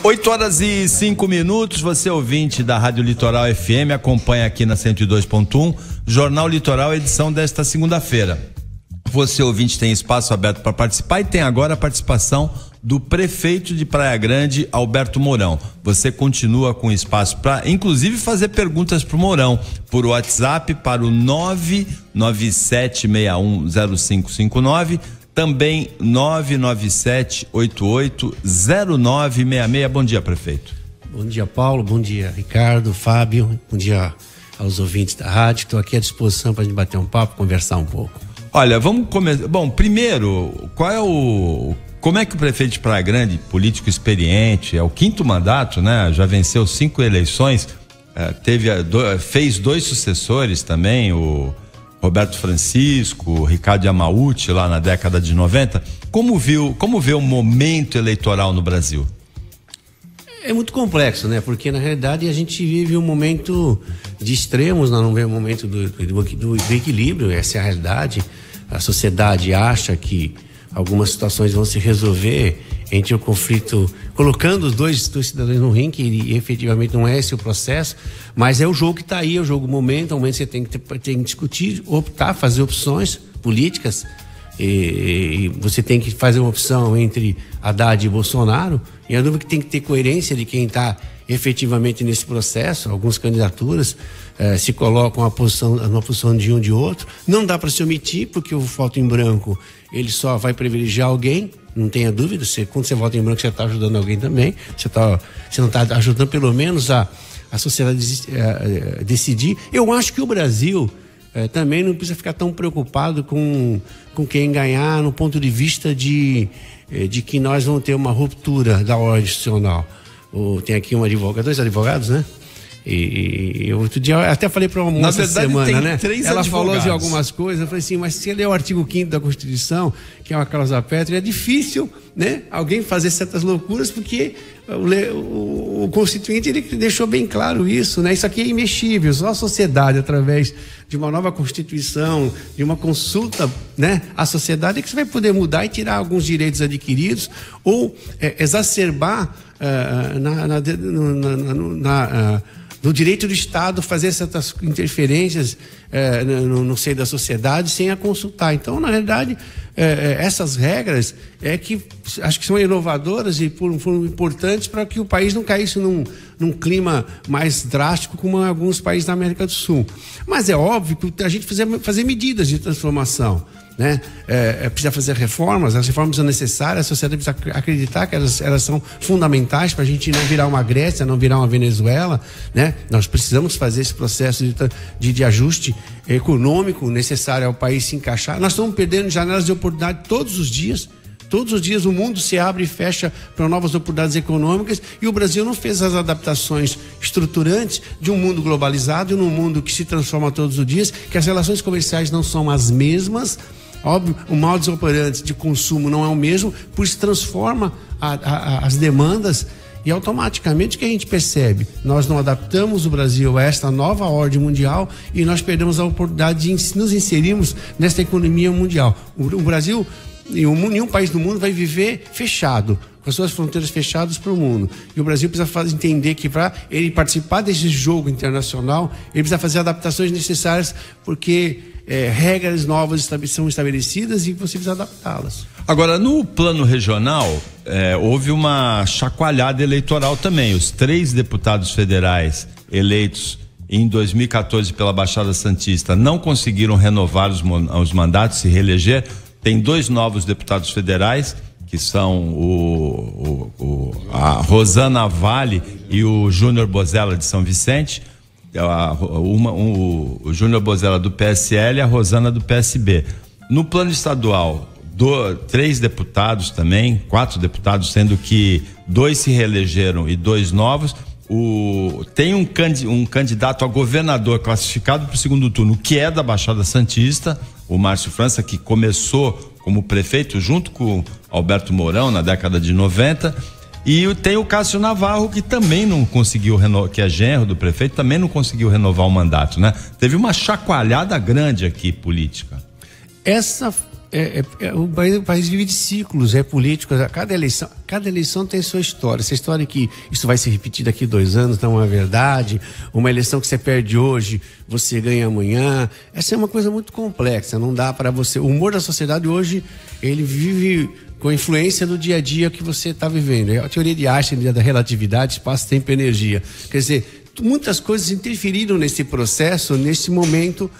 8h05, você ouvinte da Rádio Litoral FM, acompanha aqui na 102.1, Jornal Litoral, edição desta segunda-feira. Você ouvinte tem espaço aberto para participar e tem agora a participação do prefeito de Praia Grande, Alberto Mourão. Você continua com espaço para, inclusive, fazer perguntas para o Mourão por WhatsApp para o 997610559, também 997880966. Bom dia, prefeito. Bom dia, Paulo. Bom dia, Ricardo, Fábio. Bom dia aos ouvintes da rádio. Estou aqui à disposição para a gente bater um papo, conversar um pouco. Olha, vamos começar. Bom, primeiro, como é que o prefeito de Praia Grande, político experiente, é o 5º mandato, né? Já venceu 5 eleições, fez 2 sucessores também, o Roberto Francisco, o Ricardo Yamauchi, lá na década de 90. Como vê o momento eleitoral no Brasil? É muito complexo, né? Porque na realidade a gente vive um momento de extremos, nós não vemos um momento do equilíbrio, essa é a realidade. A sociedade acha que algumas situações vão se resolver entre o conflito, colocando os dois cidadãos no ringue, que efetivamente não é esse o processo, mas é o jogo que está aí, é o jogo momento você tem que discutir, optar, fazer opções políticas, e você tem que fazer uma opção entre Haddad e Bolsonaro, e a dúvida que tem que ter coerência de quem está efetivamente nesse processo. Algumas candidaturas se colocam numa posição de um de outro. Não dá para se omitir, porque o voto em branco ele só vai privilegiar alguém, não tenha dúvida. Quando você vota em branco, você está ajudando alguém também. Você não está ajudando pelo menos a sociedade decidir. Eu acho que o Brasil também não precisa ficar tão preocupado com quem ganhar, no ponto de vista de que nós vamos ter uma ruptura da ordem institucional. Tem aqui dois advogados, né? E outro dia eu até falei para uma moça essa semana, né? Ela falou de algumas coisas, eu falei assim, mas se ele é o artigo 5º da Constituição, que é uma cláusula pétrea, é difícil, né? Alguém fazer certas loucuras, porque o Constituinte ele deixou bem claro isso, né? Isso aqui é imexível, só a sociedade, através de uma nova Constituição, de uma consulta, né, à sociedade, é que você vai poder mudar e tirar alguns direitos adquiridos ou exacerbar no direito do Estado fazer certas interferências no seio da sociedade sem a consultar. Então, na realidade, essas regras que acho que são inovadoras e foram importantes para que o país não caísse num clima mais drástico como alguns países da América do Sul. Mas é óbvio que a gente fazer medidas de transformação, né? Precisa fazer reformas, as reformas são necessárias, a sociedade precisa acreditar que elas são fundamentais para a gente não virar uma Grécia, não virar uma Venezuela, né? Nós precisamos fazer esse processo de ajuste econômico necessário ao país se encaixar. Nós estamos perdendo janelas de oportunidade todos os dias. Todos os dias o mundo se abre e fecha para novas oportunidades econômicas, e o Brasil não fez as adaptações estruturantes de um mundo globalizado, num mundo que se transforma todos os dias, que as relações comerciais não são as mesmas. Óbvio, o modus operandi de consumo não é o mesmo, por isso transforma as demandas, e automaticamente o que a gente percebe? Nós não adaptamos o Brasil a esta nova ordem mundial e nós perdemos a oportunidade de nos inserirmos nesta economia mundial. O Brasil, nenhum país do mundo vai viver fechado, com as suas fronteiras fechadas para o mundo. E o Brasil precisa entender que para ele participar desse jogo internacional, ele precisa fazer adaptações necessárias, porque regras novas são estabelecidas e você precisa adaptá-las. Agora, no plano regional, houve uma chacoalhada eleitoral também. Os 3 deputados federais eleitos em 2014 pela Baixada Santista não conseguiram renovar os mandatos, se reeleger. Tem 2 novos deputados federais, que são a Rosana Vale e o Júnior Bozella de São Vicente. O Júnior Bozella do PSL e a Rosana do PSB. No plano estadual, 3 deputados também, 4 deputados, sendo que 2 se reelegeram e 2 novos. Tem um candidato a governador classificado para o segundo turno, que é da Baixada Santista, o Márcio França, que começou como prefeito junto com Alberto Mourão na década de 90. E tem o Cássio Navarro, que também não conseguiu renovar, que é genro do prefeito, também não conseguiu renovar o mandato, né? Teve uma chacoalhada grande aqui política. Essa O país vive de ciclos, políticos. Cada eleição tem sua história. Essa história que isso vai se repetir daqui 2 anos não é verdade. Uma eleição que você perde hoje, você ganha amanhã. Essa é uma coisa muito complexa. Não dá para você. O humor da sociedade hoje, ele vive com a influência do dia a dia que você está vivendo. A teoria de Einstein da relatividade, espaço, tempo e energia. Quer dizer, muitas coisas interferiram nesse processo, nesse momento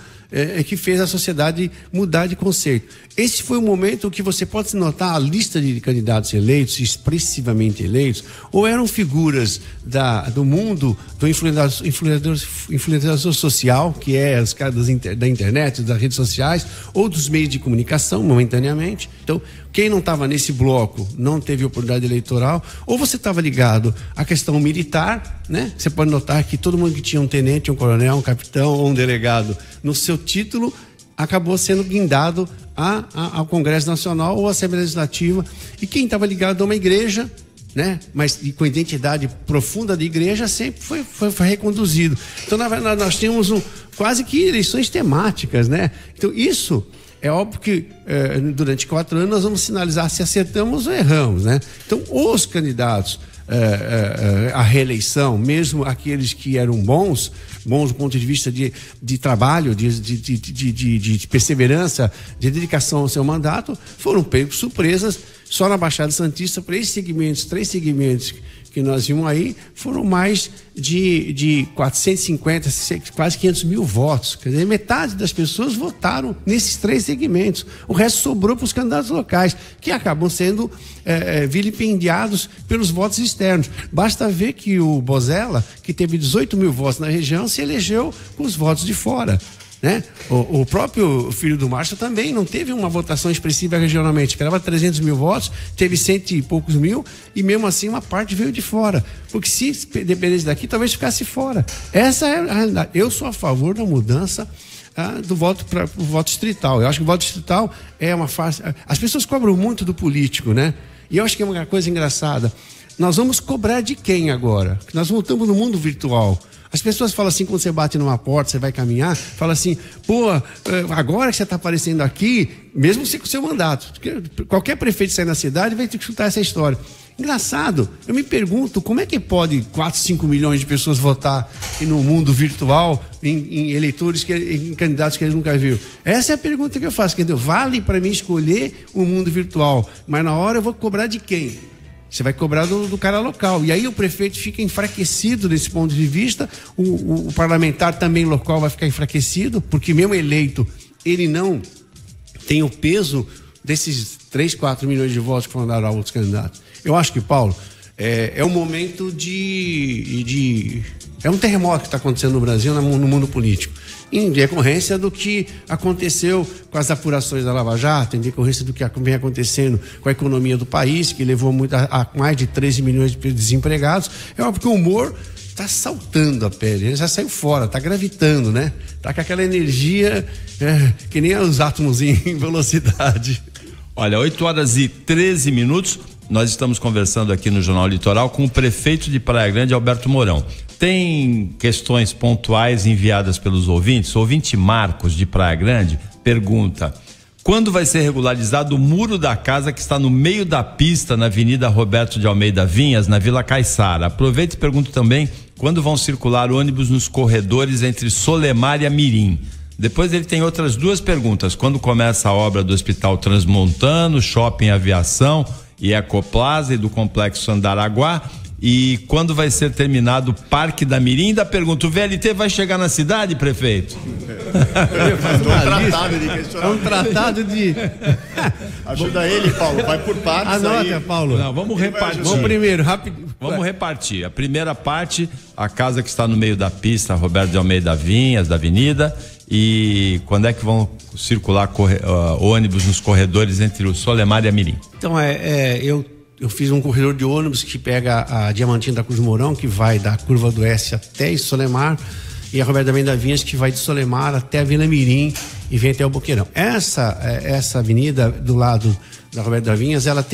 que fez a sociedade mudar de conceito. Esse foi o momento que você pode notar a lista de candidatos eleitos, expressivamente eleitos, ou eram figuras do mundo, do influenciador social, que é os caras da internet, das redes sociais, ou dos meios de comunicação, momentaneamente. Então, quem não estava nesse bloco não teve oportunidade eleitoral, ou você estava ligado à questão militar, né? Você pode notar que todo mundo que tinha um tenente, um coronel, um capitão ou um delegado no seu título acabou sendo guindado ao Congresso Nacional ou à Assembleia Legislativa. E quem estava ligado a uma igreja, né, mas com identidade profunda de igreja, sempre foi reconduzido. Então, na verdade, nós tínhamos quase que eleições temáticas, né? Então, isso é óbvio que durante 4 anos nós vamos sinalizar se acertamos ou erramos, né? Então, os candidatos à reeleição, mesmo aqueles que eram bons do ponto de vista de trabalho, de perseverança, de dedicação ao seu mandato, foram pegos surpresas. Só na Baixada Santista, 3 segmentos que nós vimos aí, foram mais de 450, quase 500 mil votos. Quer dizer, metade das pessoas votaram nesses 3 segmentos. O resto sobrou para os candidatos locais, que acabam sendo vilipendiados pelos votos externos. Basta ver que o Bozella, que teve 18 mil votos na região, se elegeu com os votos de fora, né? O próprio filho do Márcio também não teve uma votação expressiva regionalmente, esperava 300 mil votos, teve 100 e poucos mil, e mesmo assim uma parte veio de fora, porque se dependesse daqui, talvez ficasse fora. Essa é a realidade. Eu sou a favor da mudança do voto para o voto distrital. Eu acho que o voto distrital é uma fase. As pessoas cobram muito do político, né? E eu acho que é uma coisa engraçada. Nós vamos cobrar de quem agora? Nós voltamos no mundo virtual. As pessoas falam assim, quando você bate numa porta, você vai caminhar, fala assim, agora que você está aparecendo aqui, mesmo com o seu mandato, qualquer prefeito sair na cidade vai ter que chutar essa história. Engraçado, eu me pergunto, como é que pode 4, 5 milhões de pessoas votar no mundo virtual, em eleitores, em candidatos que eles nunca viram? Essa é a pergunta que eu faço, entendeu? Vale para mim escolher o mundo virtual, mas na hora eu vou cobrar de quem? Você vai cobrar do cara local. E aí o prefeito fica enfraquecido desse ponto de vista, o parlamentar também local vai ficar enfraquecido, porque mesmo eleito, ele não tem o peso desses 3, 4 milhões de votos que foram dados a outros candidatos. Eu acho que, Paulo, é um momento é um terremoto que está acontecendo no Brasil, no mundo político, em decorrência do que aconteceu com as apurações da Lava Jato, em decorrência do que vem acontecendo com a economia do país, que levou a mais de 13 milhões de desempregados. É óbvio que o humor está saltando a pele, ele já saiu fora, está gravitando, né? Está com aquela energia que nem os átomos em velocidade. Olha, 8h13, nós estamos conversando aqui no Jornal Litoral com o prefeito de Praia Grande, Alberto Mourão. Tem questões pontuais enviadas pelos ouvintes. O ouvinte Marcos, de Praia Grande, pergunta: quando vai ser regularizado o muro da casa que está no meio da pista, na Avenida Roberto de Almeida Vinhas, na Vila Caiçara? Aproveito e pergunto também quando vão circular ônibus nos corredores entre Solemar e Amirim. Depois ele tem outras 2 perguntas: quando começa a obra do Hospital Transmontano, Shopping Aviação e Ecoplaza e do Complexo Andaraguá? E quando vai ser terminado o Parque da Mirim? Ainda pergunta: o VLT vai chegar na cidade, prefeito? É um tratado de... Ajuda ele, Paulo, vai por partes. Anota, Paulo. Não, vamos repartir. Vamos primeiro, rápido. Vamos repartir. A primeira parte, a casa que está no meio da pista, Roberto de Almeida Vinhas, da avenida. E quando é que vão circular ônibus nos corredores entre o Solemar e a Mirim? Então, eu fiz um corredor de ônibus que pega a Diamantina da Cruz Mourão, que vai da Curva do S até Solemar, e a Roberto de Almeida Vinhas, que vai de Solemar até a Vila Mirim e vem até o Boqueirão. Essa avenida do lado da Roberto de Vinhas, ela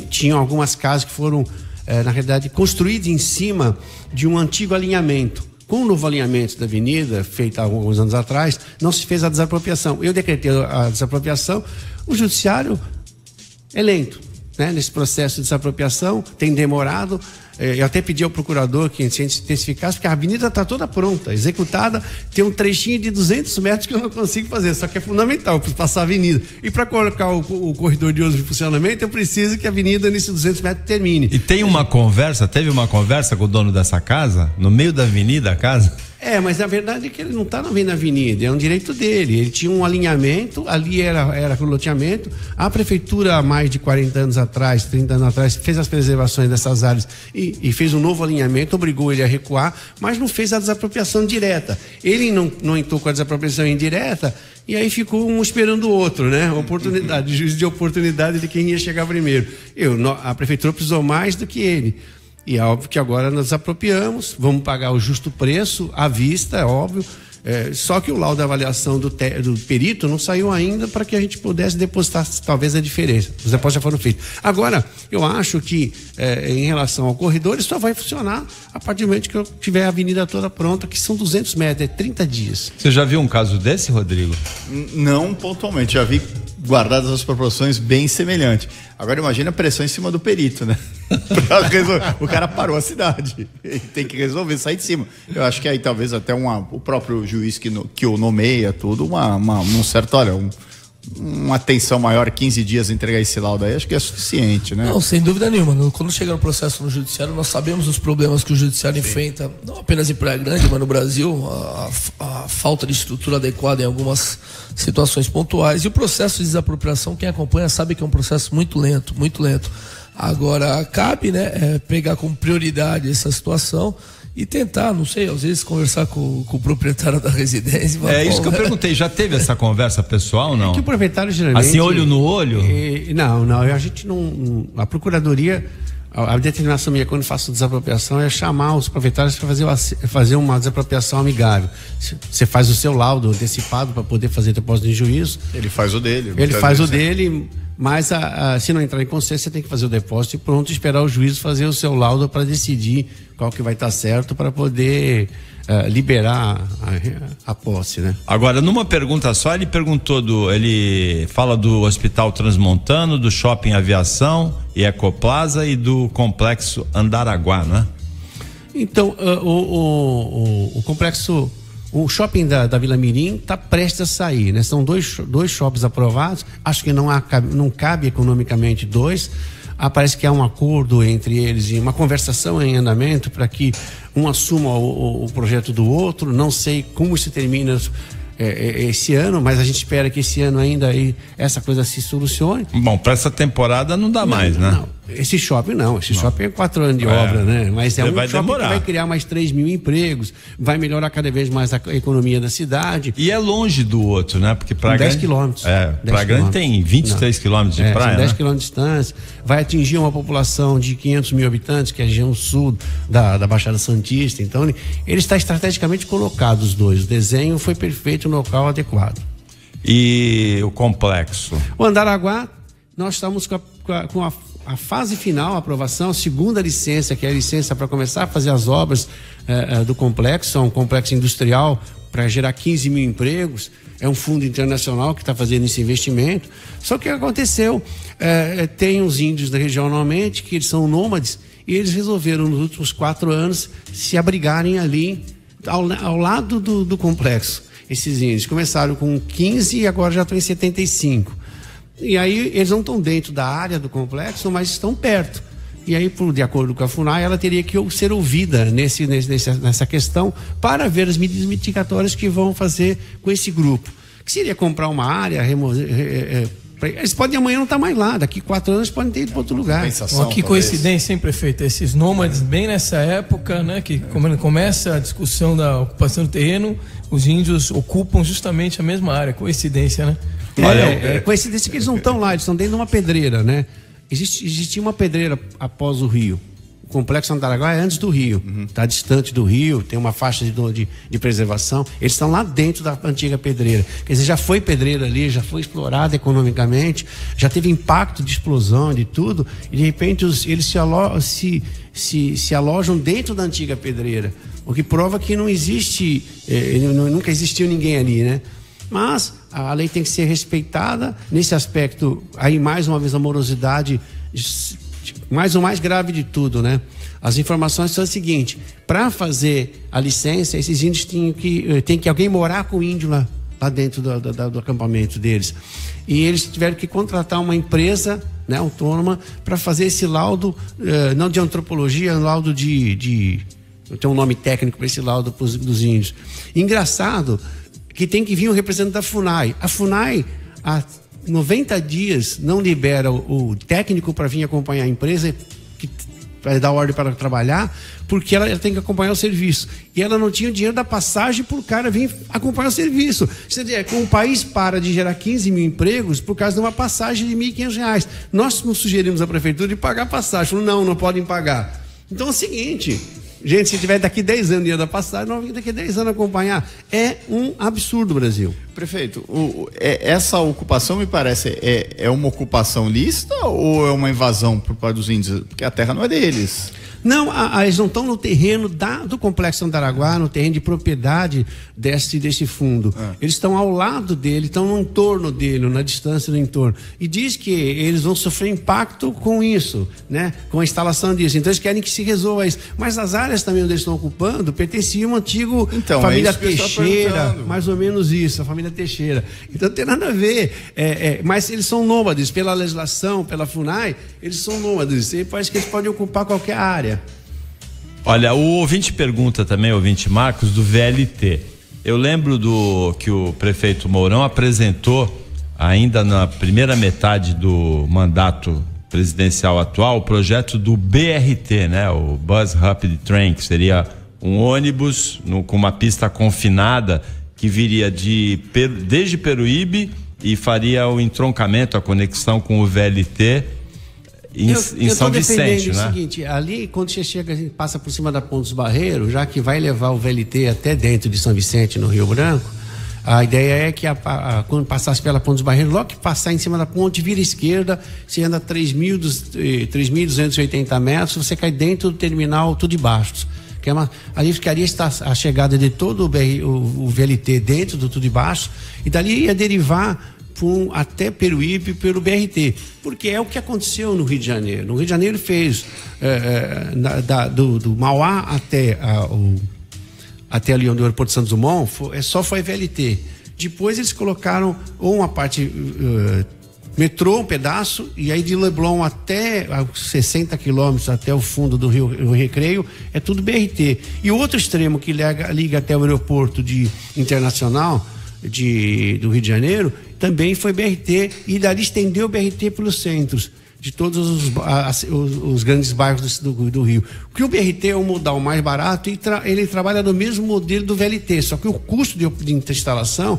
tinha algumas casas que foram, na realidade, construídas em cima de um antigo alinhamento. Com o novo alinhamento da avenida, feito há alguns anos atrás, não se fez a desapropriação. Eu decretei a desapropriação, o judiciário é lento, né? Nesse processo de desapropriação, tem demorado. Eu até pedi ao procurador que se intensificasse, porque a avenida está toda pronta, executada, tem um trechinho de 200 metros que eu não consigo fazer, só que é fundamental para passar a avenida. E para colocar o corredor de uso em funcionamento, eu preciso que a avenida nesses 200 metros termine. E teve uma conversa com o dono dessa casa, no meio da avenida, a casa? Mas a verdade é que ele não está na avenida, é um direito dele. Ele tinha um alinhamento, ali era loteamento. A prefeitura, há mais de 40 anos atrás, 30 anos atrás, fez as preservações dessas áreas e fez um novo alinhamento, obrigou ele a recuar, mas não fez a desapropriação direta. Ele não entrou com a desapropriação indireta e aí ficou um esperando o outro, né? Oportunidade, juízo de oportunidade de quem ia chegar primeiro. A prefeitura precisou mais do que ele. E é óbvio que agora nós apropriamos, vamos pagar o justo preço à vista, é óbvio. Só que o laudo da avaliação do perito não saiu ainda para que a gente pudesse depositar talvez a diferença. Os depósitos já foram feitos. Agora, eu acho que em relação ao corredor, ele só vai funcionar a partir do momento que eu tiver a avenida toda pronta, que são 200 metros, 30 dias. Você já viu um caso desse, Rodrigo? Não pontualmente, já vi guardadas as proporções bem semelhantes. Agora imagina a pressão em cima do perito, né? O cara parou a cidade, ele tem que resolver, sair de cima. Eu acho que aí talvez até o próprio juiz que o nomeia tudo, um certo, uma atenção maior, 15 dias entregar esse laudo aí, acho que é suficiente, né? Não, sem dúvida nenhuma. Quando chega no processo no judiciário, nós sabemos os problemas que o judiciário enfrenta, não apenas em Praia Grande, mas no Brasil, a falta de estrutura adequada em algumas situações pontuais. E o processo de desapropriação, quem acompanha sabe que é um processo muito lento, muito lento. Agora, cabe, né, pegar como prioridade essa situação e tentar, não sei, às vezes conversar com o proprietário da residência. Isso que eu perguntei, já teve essa conversa pessoal ou não? Que o proprietário geralmente... Assim, olho no olho? Não, a gente não... A procuradoria, a determinação minha quando faço desapropriação é chamar os proprietários para fazer uma desapropriação amigável. Você faz o seu laudo antecipado para poder fazer depósito em juízo. Ele faz o dele. Ele faz o dele... Mas se não entrar em consciência, você tem que fazer o depósito e pronto, esperar o juiz fazer o seu laudo para decidir qual que vai estar certo para poder liberar a posse, né? Agora, numa pergunta só, ele fala do Hospital Transmontano, do Shopping Aviação e Ecoplaza e do Complexo Andaraguá, né? Então, o complexo... O shopping da Vila Mirim está prestes a sair, né? São dois shoppings aprovados, acho que não cabe economicamente dois. Parece que há um acordo entre eles e uma conversação em andamento para que um assuma o projeto do outro. Não sei como isso termina esse ano, mas a gente espera que esse ano ainda essa coisa se solucione. Bom, para essa temporada não dá mais, né? Não. Esse shopping shopping é 4 anos de obra, né? Mas é um shopping demorar. Que vai criar mais 3 mil empregos, vai melhorar cada vez mais a economia da cidade. E é longe do outro, né? Porque Praia Grande... 10 quilômetros. Praia Grande tem 23 quilômetros de praia, são 10 né? quilômetros de distância, vai atingir uma população de 500 mil habitantes, que é a região sul da Baixada Santista. Então, ele está estrategicamente colocado, os dois. O desenho foi perfeito no local adequado. E o complexo? O Andaraguá, nós estamos com a fase final, a aprovação, a segunda licença, que é a licença para começar a fazer as obras do complexo. É um complexo industrial para gerar 15 mil empregos. É um fundo internacional que está fazendo esse investimento. Só que o que aconteceu? Tem os índios da região normalmente, que eles são nômades, e eles resolveram nos últimos 4 anos se abrigarem ali ao lado do complexo. Esses índios começaram com 15 e agora já estão em 75. E aí eles não estão dentro da área do complexo, mas estão perto. E aí, de acordo com a FUNAI, ela teria que ser ouvida nessa questão para ver as medidas mitigatórias que vão fazer com esse grupo. Que seria comprar uma área, eles podem amanhã não estar mais lá, daqui 4 anos podem ter ido para outro lugar. Que coincidência, hein, prefeito? Esses nômades, bem nessa época, né, que começa a discussão da ocupação do terreno, os índios ocupam justamente a mesma área. Coincidência, né? Coincidência que eles não estão lá, eles estão dentro de uma pedreira, né? Existia uma pedreira após o rio. O complexo Andaraguá é antes do rio, está distante do rio, tem uma faixa de preservação. Eles estão lá dentro da antiga pedreira. Quer dizer, já foi pedreira ali, já foi explorada economicamente, já teve impacto de explosão, de tudo, e de repente eles se alojam dentro da antiga pedreira, o que prova que não existe, nunca existiu ninguém ali, né? Mas a lei tem que ser respeitada. Nesse aspecto, aí mais uma vez a morosidade, mais o mais grave de tudo, né? As informações são as seguintes: para fazer a licença, esses índios tem que alguém morar com o índio lá dentro do acampamento deles. E eles tiveram que contratar uma empresa, né, autônoma, para fazer esse laudo, não de antropologia, laudo de tem um nome técnico para esse laudo dos índios. Engraçado que tem que vir um representante da FUNAI. A FUNAI, há 90 dias, não libera o técnico para vir acompanhar a empresa, que vai dar ordem para trabalhar, porque ela tem que acompanhar o serviço. E ela não tinha o dinheiro da passagem para o cara vir acompanhar o serviço. Quer dizer, o país para de gerar 15 mil empregos por causa de uma passagem de R$1.500. Nós não sugerimos à prefeitura de pagar a passagem. Falou, não podem pagar. Então é o seguinte, gente, se tiver daqui 10 anos dia da passagem, não vem daqui 10 anos acompanhar. É um absurdo, Brasil. Prefeito, essa ocupação me parece é uma ocupação lícita ou é uma invasão por parte dos índios? Porque a terra não é deles. Não, eles não estão no terreno do Complexo Andaraguá, no terreno de propriedade desse fundo. Eles estão ao lado dele, estão no entorno dele, na distância do entorno. E diz que eles vão sofrer impacto com isso, né? Com a instalação disso. Então eles querem que se resolva isso. Mas as áreas também onde eles estão ocupando pertenciam à antiga família Teixeira, mais ou menos isso, a família Teixeira. Então não tem nada a ver. Mas eles são nômades, pela legislação, pela FUNAI, eles são nômades. E parece que eles podem ocupar qualquer área. Olha, o ouvinte pergunta também, o ouvinte Marcos, do VLT. Eu lembro que o prefeito Mourão apresentou, ainda na primeira metade do mandato presidencial atual, o projeto do BRT, né? O Bus Rapid Train, que seria um ônibus com uma pista confinada que viria desde Peruíbe e faria o entroncamento, a conexão com o VLT em São Vicente, né? É o seguinte, ali quando você chega, a gente passa por cima da Ponte dos Barreiros, já que vai levar o VLT até dentro de São Vicente, no Rio Branco, a ideia é que quando passasse pela Ponte dos Barreiros, logo que passar em cima da ponte, vira esquerda, você anda 3.280 metros, você cai dentro do terminal Tudo de Bastos. Ali ficaria a chegada de todo o VLT dentro do Tudo de Bastos, e dali ia derivar até Peruíbe pelo BRT, porque é o que aconteceu no Rio de Janeiro. No Rio de Janeiro fez do Mauá até ali onde o aeroporto de Santos Dumont, só foi VLT. Depois eles colocaram uma parte metrô, um pedaço, e aí de Leblon até 60 quilômetros até o fundo do Rio Recreio, é tudo BRT. E o outro extremo que liga até o aeroporto internacional do Rio de Janeiro também foi BRT, e dali estendeu o BRT pelos centros de todos os grandes bairros do Rio. Porque o BRT é um modal mais barato e ele trabalha no mesmo modelo do VLT, só que o custo de instalação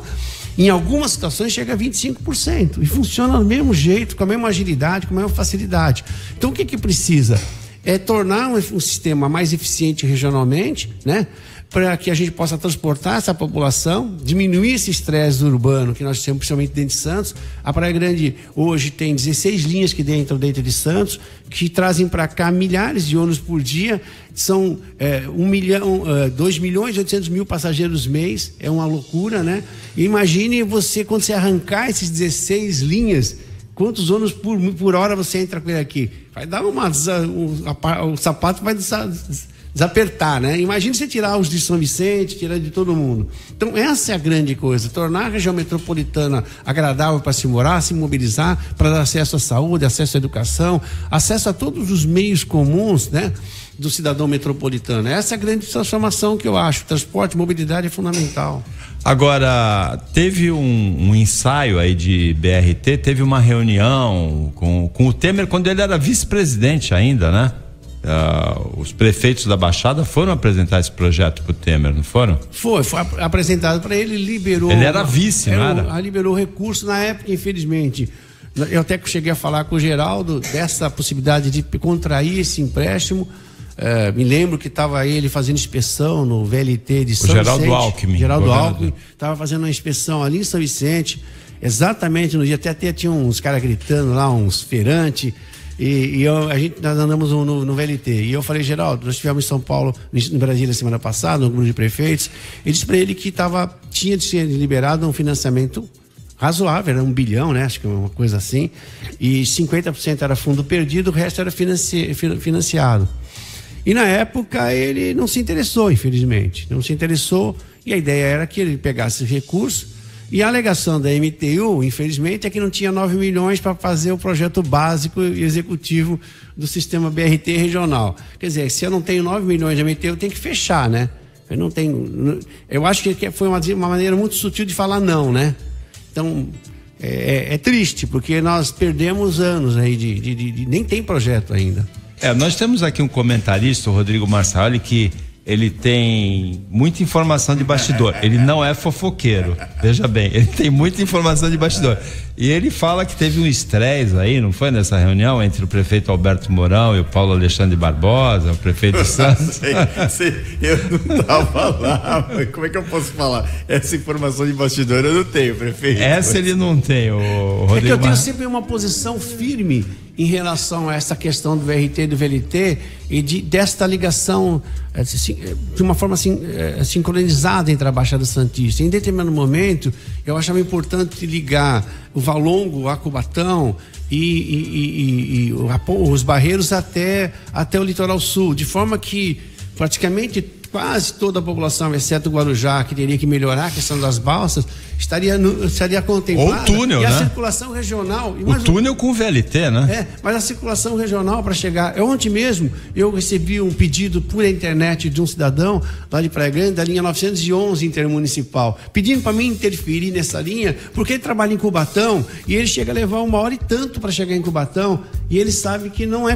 em algumas situações chega a 25% e funciona do mesmo jeito, com a mesma agilidade, com a mesma facilidade. Então o que precisa? É tornar um sistema mais eficiente regionalmente, né? Para que a gente possa transportar essa população, diminuir esse estresse urbano que nós temos, principalmente dentro de Santos. A Praia Grande hoje tem 16 linhas que dentro de Santos, que trazem para cá milhares de ônibus por dia. São 2.800.000 passageiros mês, é uma loucura, né? E imagine você, quando você arrancar esses 16 linhas, quantos ônibus por hora você entra com ele aqui? Vai dar o sapato vai desapertar, né? Imagina você tirar os de São Vicente, tirar de todo mundo. Então essa é a grande coisa, tornar a região metropolitana agradável para se morar, se mobilizar, para dar acesso à saúde, acesso à educação, acesso a todos os meios comuns, né? Do cidadão metropolitano. Essa é a grande transformação que eu acho. Transporte, mobilidade é fundamental. Agora, teve um ensaio aí de BRT, teve uma reunião com o Temer quando ele era vice-presidente ainda, né? Os prefeitos da Baixada foram apresentar esse projeto para o Temer, não foram? Foi apresentado para ele, liberou. Ele era vice, não era? Liberou recurso na época, infelizmente. Eu até cheguei a falar com o Geraldo dessa possibilidade de contrair esse empréstimo. Me lembro que estava ele fazendo inspeção no VLT de São Vicente. Geraldo Alckmin. Geraldo Alckmin estava fazendo uma inspeção ali em São Vicente, exatamente no dia, até tinha uns caras gritando lá, uns feirantes. Nós andamos no VLT. E eu falei, Geraldo, nós estivemos em São Paulo, em Brasília, semana passada, no grupo de prefeitos. Eu disse para ele que tinha de ser liberado um financiamento razoável, era 1 bilhão, né? Acho que uma coisa assim. E 50% era fundo perdido, o resto era financiado. E na época ele não se interessou, infelizmente. Não se interessou, e a ideia era que ele pegasse recurso. E a alegação da MTU, infelizmente, é que não tinha 9 milhões para fazer o projeto básico e executivo do sistema BRT regional. Quer dizer, se eu não tenho 9 milhões de MTU, eu tenho que fechar, né? Eu acho que foi uma maneira muito sutil de falar não, né? Então, é triste, porque nós perdemos anos aí nem tem projeto ainda. Nós temos aqui um comentarista, o Rodrigo Marçali, que ele tem muita informação de bastidor. Ele não é fofoqueiro, veja bem, ele tem muita informação de bastidor. E ele fala que teve um estresse aí, não foi, nessa reunião entre o prefeito Alberto Mourão e o Paulo Alexandre Barbosa, o prefeito Santos? Eu não estava lá, mas como é que eu posso falar? Essa informação de bastidor eu não tenho, prefeito. Essa ele não tem, o Rodrigo. É que eu tenho sempre uma posição firme em relação a essa questão do VRT e do VLT e desta ligação de uma forma sincronizada entre a Baixada Santista. Em determinado momento, eu achava importante ligar o Valongo a Cubatão e os Barreiros até o litoral sul, de forma que praticamente quase toda a população, exceto o Guarujá, que teria que melhorar a questão das balsas, estaria contemplada. Ou túnel, e a né? circulação regional. O túnel com o VLT, né? Mas a circulação regional para chegar. Ontem mesmo eu recebi um pedido por internet de um cidadão lá de Praia Grande, da linha 911 intermunicipal, pedindo para mim interferir nessa linha, porque ele trabalha em Cubatão e ele chega a levar 1 hora e tanto para chegar em Cubatão, e ele sabe que não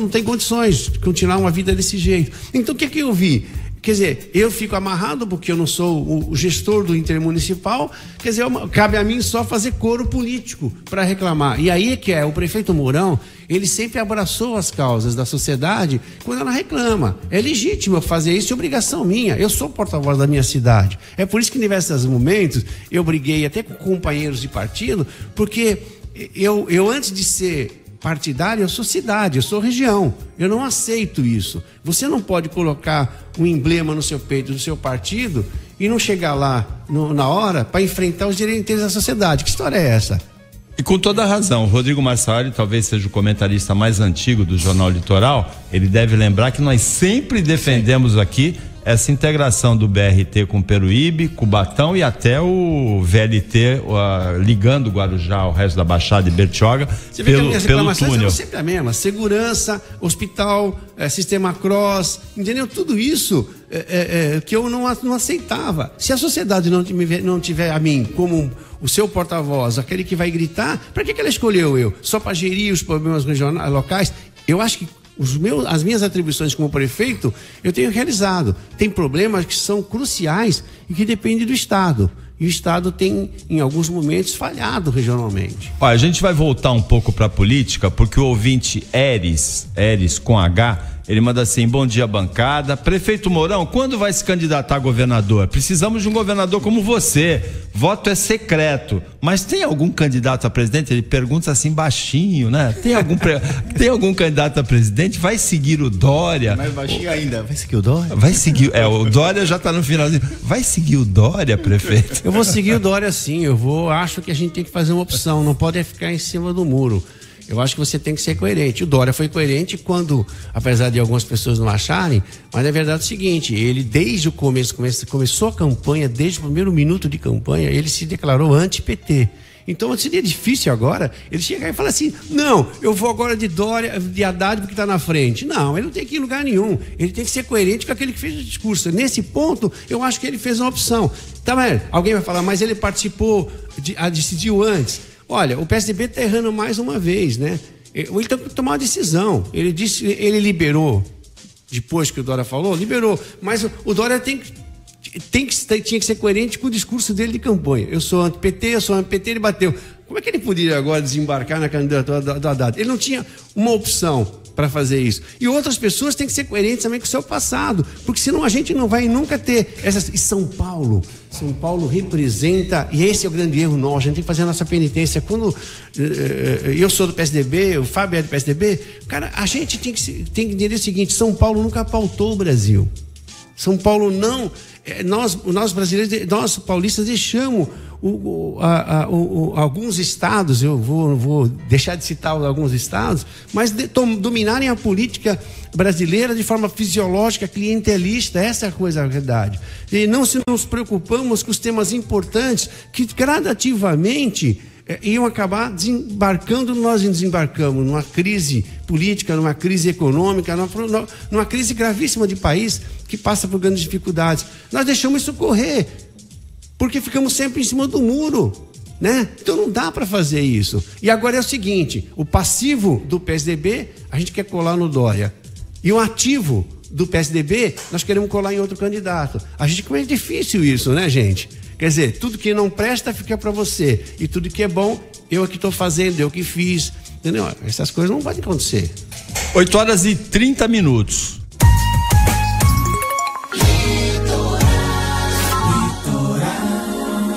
tem condições de continuar uma vida desse jeito. Então o que eu vi? Quer dizer, eu fico amarrado porque eu não sou o gestor do intermunicipal, quer dizer, cabe a mim só fazer coro político para reclamar. E aí o prefeito Mourão, ele sempre abraçou as causas da sociedade quando ela reclama. É legítimo eu fazer isso, é obrigação minha. Eu sou porta-voz da minha cidade. É por isso que em diversos momentos eu briguei até com companheiros de partido, porque eu antes de ser partidário, eu sou cidade, eu sou região. Eu não aceito isso. Você não pode colocar um emblema no seu peito do seu partido e não chegar lá na hora para enfrentar os direitos da sociedade. Que história é essa? E com toda a razão, o Rodrigo Marçali talvez seja o comentarista mais antigo do Jornal Litoral. Ele deve lembrar que nós sempre defendemos aqui essa integração do BRT com Peruíbe, Cubatão e até o VLT ligando Guarujá ao resto da Baixada e Bertioga pelo túnel. Sempre a mesma: segurança, hospital, sistema cross, entendeu? Tudo isso que eu não aceitava. Se a sociedade não tiver a mim como o seu porta-voz, aquele que vai gritar, para que ela escolheu eu? Só para gerir os problemas regionais, locais? Eu acho que as minhas atribuições como prefeito, eu tenho realizado. Tem problemas que são cruciais e que dependem do Estado. E o Estado tem, em alguns momentos, falhado regionalmente. Olha, a gente vai voltar um pouco para a política, porque o ouvinte Eris com H, ele manda assim: bom dia, bancada. Prefeito Mourão, quando vai se candidatar a governador? Precisamos de um governador como você. Voto é secreto. Mas tem algum candidato a presidente? Ele pergunta assim baixinho, né? Tem algum candidato a presidente? Vai seguir o Dória? Mais baixinho ainda. Vai seguir o Dória? Vai seguir. O Dória já está no finalzinho. Vai seguir o Dória, prefeito? Eu vou seguir o Dória, sim. Acho que a gente tem que fazer uma opção. Não pode ficar em cima do muro. Eu acho que você tem que ser coerente. O Dória foi coerente quando, apesar de algumas pessoas não acharem, mas é verdade o seguinte: ele desde o começou a campanha, desde o primeiro minuto de campanha, ele se declarou anti-PT. Então seria difícil agora ele chegar e falar assim: não, eu vou agora de Dória, de Haddad porque está na frente. Não, ele não tem que ir em lugar nenhum. Ele tem que ser coerente com aquele que fez o discurso. Nesse ponto, eu acho que ele fez uma opção. Tá, mas alguém vai falar, mas ele participou, decidiu antes. Olha, o PSDB está errando mais uma vez, né? Ele tem que tomar uma decisão. Ele liberou, depois que o Dória falou, liberou. Mas o Dória tinha que ser coerente com o discurso dele de campanha. Eu sou anti-PT, ele bateu. Como é que ele poderia agora desembarcar na candidatura do Haddad? Ele não tinha uma opção para fazer isso. E outras pessoas têm que ser coerentes também com o seu passado, porque senão a gente não vai nunca ter essas. E São Paulo representa, e esse é o grande erro nosso, a gente tem que fazer a nossa penitência. Quando eu sou do PSDB, o Fábio é do PSDB, cara, a gente tem que entender o seguinte: São Paulo nunca pautou o Brasil. São Paulo não. Nós brasileiros, nós paulistas deixamos alguns estados, eu vou deixar de citar alguns estados, mas dominarem a política brasileira de forma fisiológica, clientelista. Essa é a coisa, a verdade. E não se nos preocupamos com os temas importantes que gradativamente iam acabar desembarcando. Nós desembarcamos numa crise política, numa crise econômica, numa crise gravíssima de país que passa por grandes dificuldades. Nós deixamos isso correr, porque ficamos sempre em cima do muro, né? Então não dá para fazer isso. E agora é o seguinte, o passivo do PSDB a gente quer colar no Dória, e o ativo do PSDB nós queremos colar em outro candidato. A gente, como é difícil isso, né, gente? Quer dizer, tudo que não presta fica para você, e tudo que é bom, eu é que estou fazendo, eu que fiz, entendeu? Essas coisas não podem acontecer. 8h30.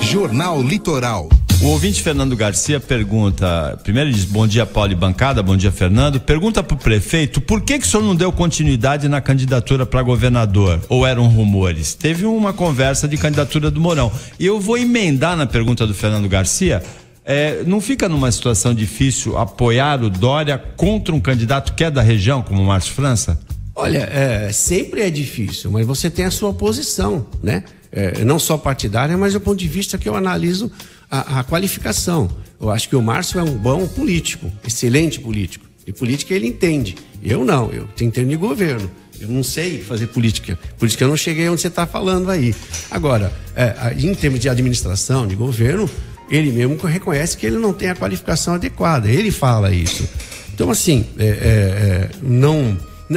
Jornal Litoral. O ouvinte Fernando Garcia pergunta, primeiro ele diz: bom dia, Paulo e bancada, bom dia, Fernando. Pergunta pro prefeito, por que o senhor não deu continuidade na candidatura para governador? Ou eram rumores? Teve uma conversa de candidatura do Mourão. E eu vou emendar na pergunta do Fernando Garcia, não fica numa situação difícil apoiar o Dória contra um candidato que é da região, como o Márcio França? Olha, sempre é difícil, mas você tem a sua posição, né? Não só partidária, mas do ponto de vista que eu analiso a qualificação. Eu acho que o Márcio é um bom político, excelente político. E política ele entende. Eu não, eu entendo de governo. Eu não sei fazer política. Por isso que eu não cheguei onde você está falando aí. Agora, em termos de administração, de governo, ele mesmo reconhece que ele não tem a qualificação adequada. Ele fala isso. Então, assim,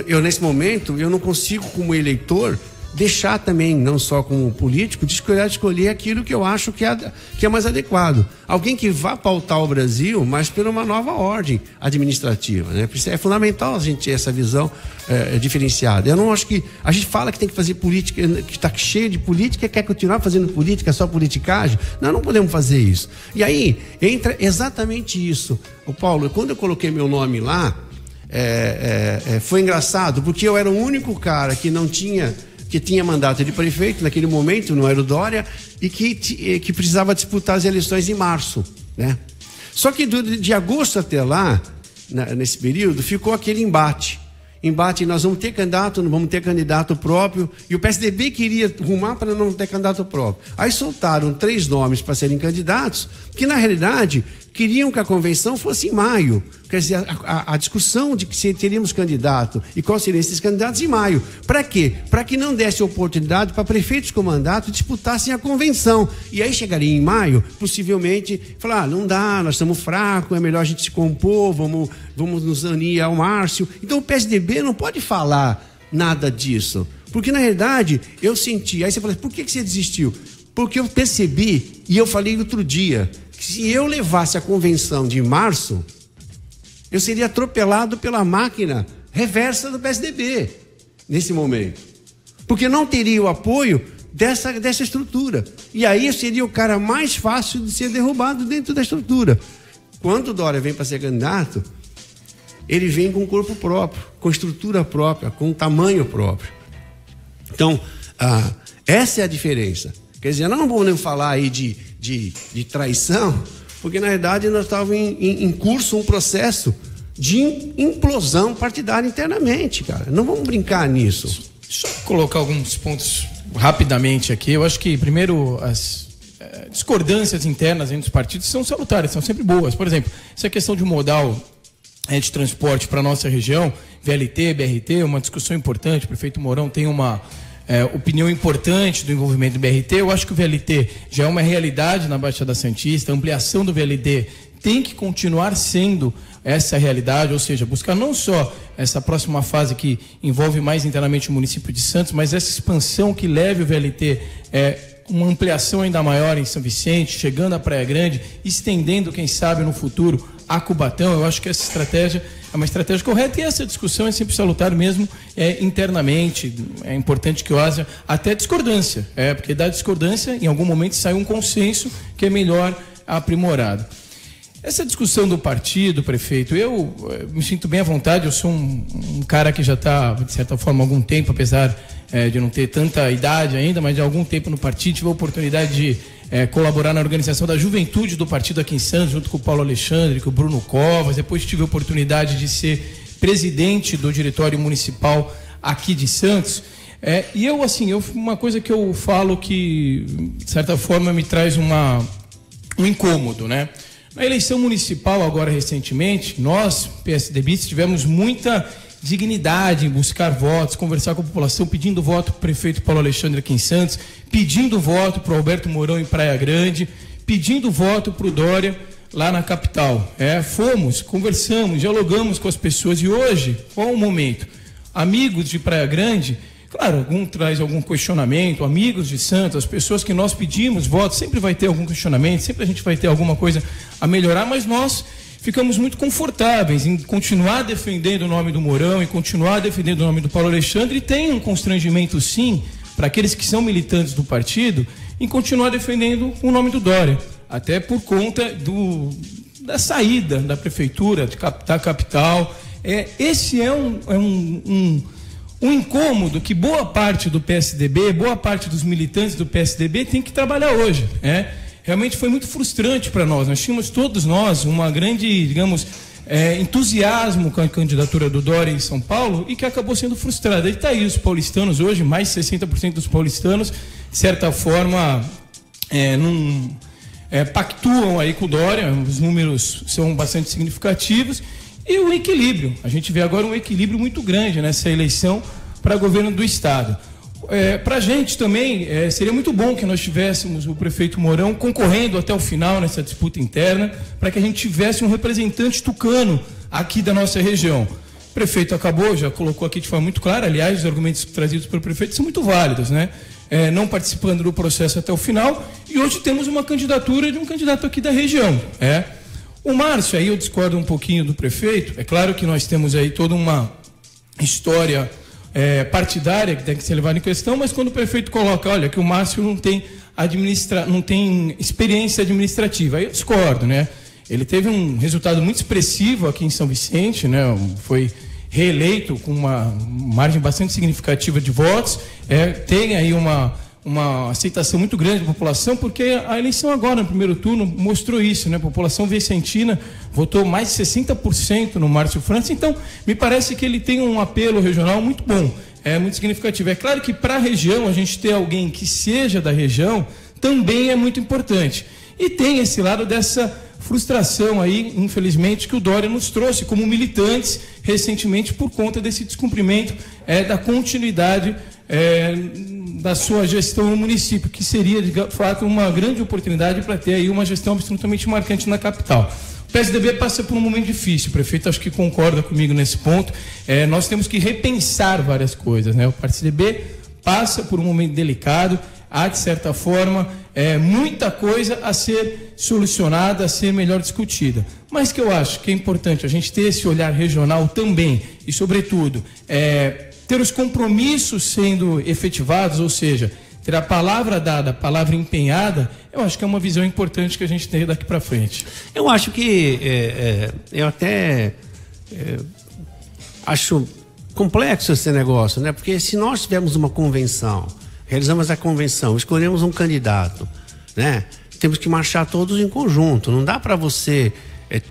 eu nesse momento, eu não consigo, como eleitor, deixar também, não só como político, de escolher aquilo que eu acho que é mais adequado. Alguém que vá pautar o Brasil, mas por uma nova ordem administrativa, né? É fundamental a gente ter essa visão diferenciada. Eu não acho que... A gente fala que tem que fazer política, que está cheio de política, quer continuar fazendo política, só politicagem. Não podemos fazer isso. E aí, entra exatamente isso. O Paulo, quando eu coloquei meu nome lá, foi engraçado, porque eu era o único cara que tinha mandato de prefeito, naquele momento, não era o Dória, e que precisava disputar as eleições em março, né? Só que de agosto até lá, nesse período, ficou aquele embate, nós vamos ter candidato, não vamos ter candidato próprio, e o PSDB queria rumar para não ter candidato próprio. Aí soltaram 3 nomes para serem candidatos, que na realidade queriam que a convenção fosse em maio. Quer dizer, a discussão de que se teríamos candidato e quais seriam esses candidatos em maio. Para quê? Para que não desse oportunidade para prefeitos com mandato disputassem a convenção. E aí chegaria em maio, possivelmente, falar: não dá, nós estamos fracos, é melhor a gente se compor, vamos nos unir ao Márcio. Então o PSDB não pode falar nada disso. Porque na realidade, eu senti. Aí você fala: por que você desistiu? Porque eu percebi, e eu falei outro dia, que se eu levasse a convenção de março, eu seria atropelado pela máquina reversa do PSDB nesse momento. Porque não teria o apoio dessa estrutura. E aí eu seria o cara mais fácil de ser derrubado dentro da estrutura. Quando o Dória vem para ser candidato, ele vem com corpo próprio, com estrutura própria, com tamanho próprio. Então, essa é a diferença. Quer dizer, não vamos nem falar aí de traição, porque na verdade nós estávamos em curso um processo de implosão partidária internamente, cara. Não vamos brincar nisso. Deixa eu colocar alguns pontos rapidamente aqui. Eu acho que, primeiro, as discordâncias internas entre os partidos são salutares, são sempre boas. Por exemplo, essa questão de modal de transporte para a nossa região, VLT, BRT, uma discussão importante. O prefeito Mourão tem uma opinião importante do envolvimento do BRT. Eu acho que o VLT já é uma realidade na Baixada Santista. A ampliação do VLT tem que continuar sendo essa realidade, ou seja, buscar não só essa próxima fase que envolve mais internamente o município de Santos, mas essa expansão que leve o VLT uma ampliação ainda maior em São Vicente, chegando à Praia Grande, estendendo, quem sabe, no futuro, a Cubatão. Eu acho que essa estratégia é uma estratégia correta, e essa discussão é sempre salutar mesmo internamente. É importante que haja até discordância, porque da discordância, em algum momento, sai um consenso que é melhor aprimorado. Essa discussão do partido, prefeito, eu me sinto bem à vontade. Eu sou um cara que já está, de certa forma, há algum tempo, apesar de não ter tanta idade ainda, mas de algum tempo no partido, tive a oportunidade de colaborar na organização da juventude do partido aqui em Santos, junto com o Paulo Alexandre, com o Bruno Covas. Depois tive a oportunidade de ser presidente do diretório municipal aqui de Santos. E uma coisa que eu falo que, de certa forma, me traz um incômodo, né? Na eleição municipal, agora recentemente, nós, PSDBistas, tivemos muita dignidade em buscar votos, conversar com a população, pedindo voto para o prefeito Paulo Alexandre aqui em Santos, pedindo voto para o Alberto Mourão em Praia Grande, pedindo voto para o Dória lá na capital. Fomos, conversamos, dialogamos com as pessoas, e hoje, qual o momento? Amigos de Praia Grande, claro, algum traz algum questionamento, amigos de Santos, as pessoas que nós pedimos votos, sempre vai ter algum questionamento, sempre a gente vai ter alguma coisa a melhorar, mas nós ficamos muito confortáveis em continuar defendendo o nome do Mourão, em continuar defendendo o nome do Paulo Alexandre, e tem um constrangimento, sim, para aqueles que são militantes do partido, em continuar defendendo o nome do Dória, até por conta da saída da prefeitura da capital. Esse é um incômodo que boa parte do PSDB, boa parte dos militantes do PSDB tem que trabalhar hoje. Realmente foi muito frustrante para nós. Nós tínhamos todos nós uma grande, digamos, entusiasmo com a candidatura do Dória em São Paulo, e que acabou sendo frustrada. E está aí os paulistanos hoje, mais de 60% dos paulistanos, de certa forma, pactuam aí com o Dória. Os números são bastante significativos. E o equilíbrio, a gente vê agora um equilíbrio muito grande nessa eleição para governo do estado. Para a gente também seria muito bom que nós tivéssemos o prefeito Mourão concorrendo até o final nessa disputa interna, para que a gente tivesse um representante tucano aqui da nossa região. O prefeito acabou, já colocou aqui de forma muito clara, aliás, os argumentos trazidos pelo prefeito são muito válidos, né? Não participando do processo até o final, e hoje temos uma candidatura de um candidato aqui da região. O Márcio, aí eu discordo um pouquinho do prefeito. É claro que nós temos aí toda uma história partidária que tem que ser levada em questão, mas quando o prefeito coloca, olha, que o Márcio não tem experiência administrativa, aí eu discordo, né? Ele teve um resultado muito expressivo aqui em São Vicente, né? Foi reeleito com uma margem bastante significativa de votos, tem aí uma aceitação muito grande da população, porque a eleição agora, no primeiro turno, mostrou isso, né? A população vicentina votou mais de 60% no Márcio França, então me parece que ele tem um apelo regional muito bom, muito significativo. É claro que para a região, a gente ter alguém que seja da região também é muito importante. E tem esse lado dessa frustração aí, infelizmente, que o Dória nos trouxe como militantes recentemente por conta desse descumprimento da continuidade da sua gestão no município, que seria, de fato, uma grande oportunidade para ter aí uma gestão absolutamente marcante na capital. O PSDB passa por um momento difícil, o prefeito acho que concorda comigo nesse ponto. Nós temos que repensar várias coisas, né? O PSDB passa por um momento delicado, há, de certa forma, muita coisa a ser solucionada, a ser melhor discutida. Mas que eu acho que é importante a gente ter esse olhar regional também, e, sobretudo, ter os compromissos sendo efetivados, ou seja, ter a palavra dada, a palavra empenhada. Eu acho que é uma visão importante que a gente tem daqui para frente. Eu acho que eu até acho complexo esse negócio, né? Porque se nós tivermos uma convenção, realizamos a convenção, escolhemos um candidato, né? Temos que marchar todos em conjunto. Não dá para você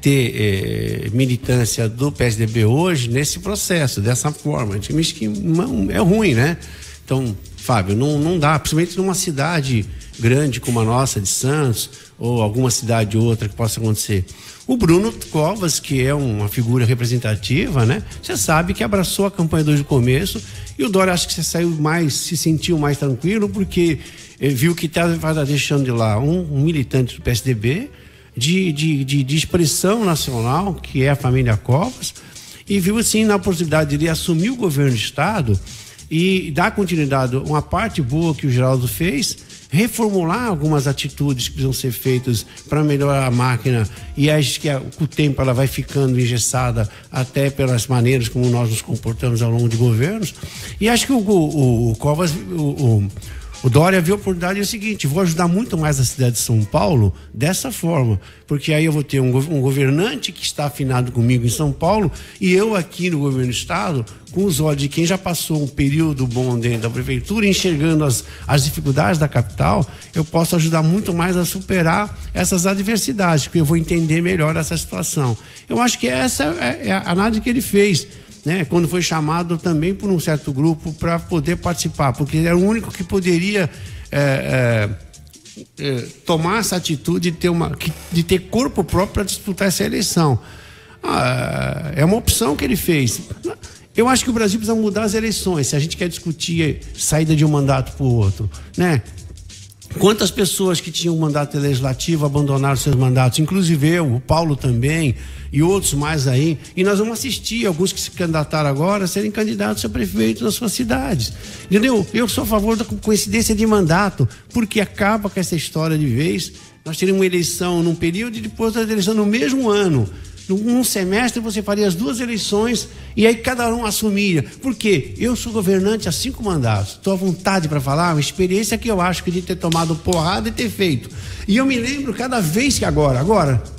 ter militância do PSDB hoje nesse processo, dessa forma. Acho que não, é ruim, né? Então, Fábio, não dá, principalmente numa cidade grande como a nossa de Santos, ou alguma cidade ou outra que possa acontecer. O Bruno Covas, que é uma figura representativa, né? Você sabe que abraçou a campanha desde o começo, e o Dória acho que se sentiu mais tranquilo, porque viu que estava deixando de lá um militante do PSDB, de expressão nacional, que é a família Covas, e viu assim na possibilidade de ele assumir o governo do estado e dar continuidade a uma parte boa que o Geraldo fez, reformular algumas atitudes que precisam ser feitas para melhorar a máquina, e acho que com o tempo ela vai ficando engessada até pelas maneiras como nós nos comportamos ao longo de governos. E acho que o Covas, O Dória viu a oportunidade é o seguinte: vou ajudar muito mais a cidade de São Paulo dessa forma, porque aí eu vou ter um governante que está afinado comigo em São Paulo e eu aqui no governo do estado, com os olhos de quem já passou um período bom dentro da prefeitura, enxergando as dificuldades da capital, eu posso ajudar muito mais a superar essas adversidades, porque eu vou entender melhor essa situação. Eu acho que essa é a análise que ele fez, né, quando foi chamado também por um certo grupo para poder participar, porque ele era o único que poderia tomar essa atitude de ter corpo próprio para disputar essa eleição. É uma opção que ele fez. Eu acho que o Brasil precisa mudar as eleições, se a gente quer discutir saída de um mandato para o outro, né? Quantas pessoas que tinham mandato legislativo abandonaram seus mandatos, inclusive eu, o Paulo também e outros mais aí, e nós vamos assistir alguns que se candidataram agora a serem candidatos a prefeito das suas cidades, entendeu? Eu sou a favor da coincidência de mandato, porque acaba com essa história de vez. Nós teríamos uma eleição num período e depois outra eleição no mesmo ano. Num semestre você faria as duas eleições e aí cada um assumia. Por quê? Eu sou governante há 5 mandatos, estou à vontade para falar, uma experiência que eu acho que de ter tomado porrada e ter feito. E eu me lembro cada vez que agora,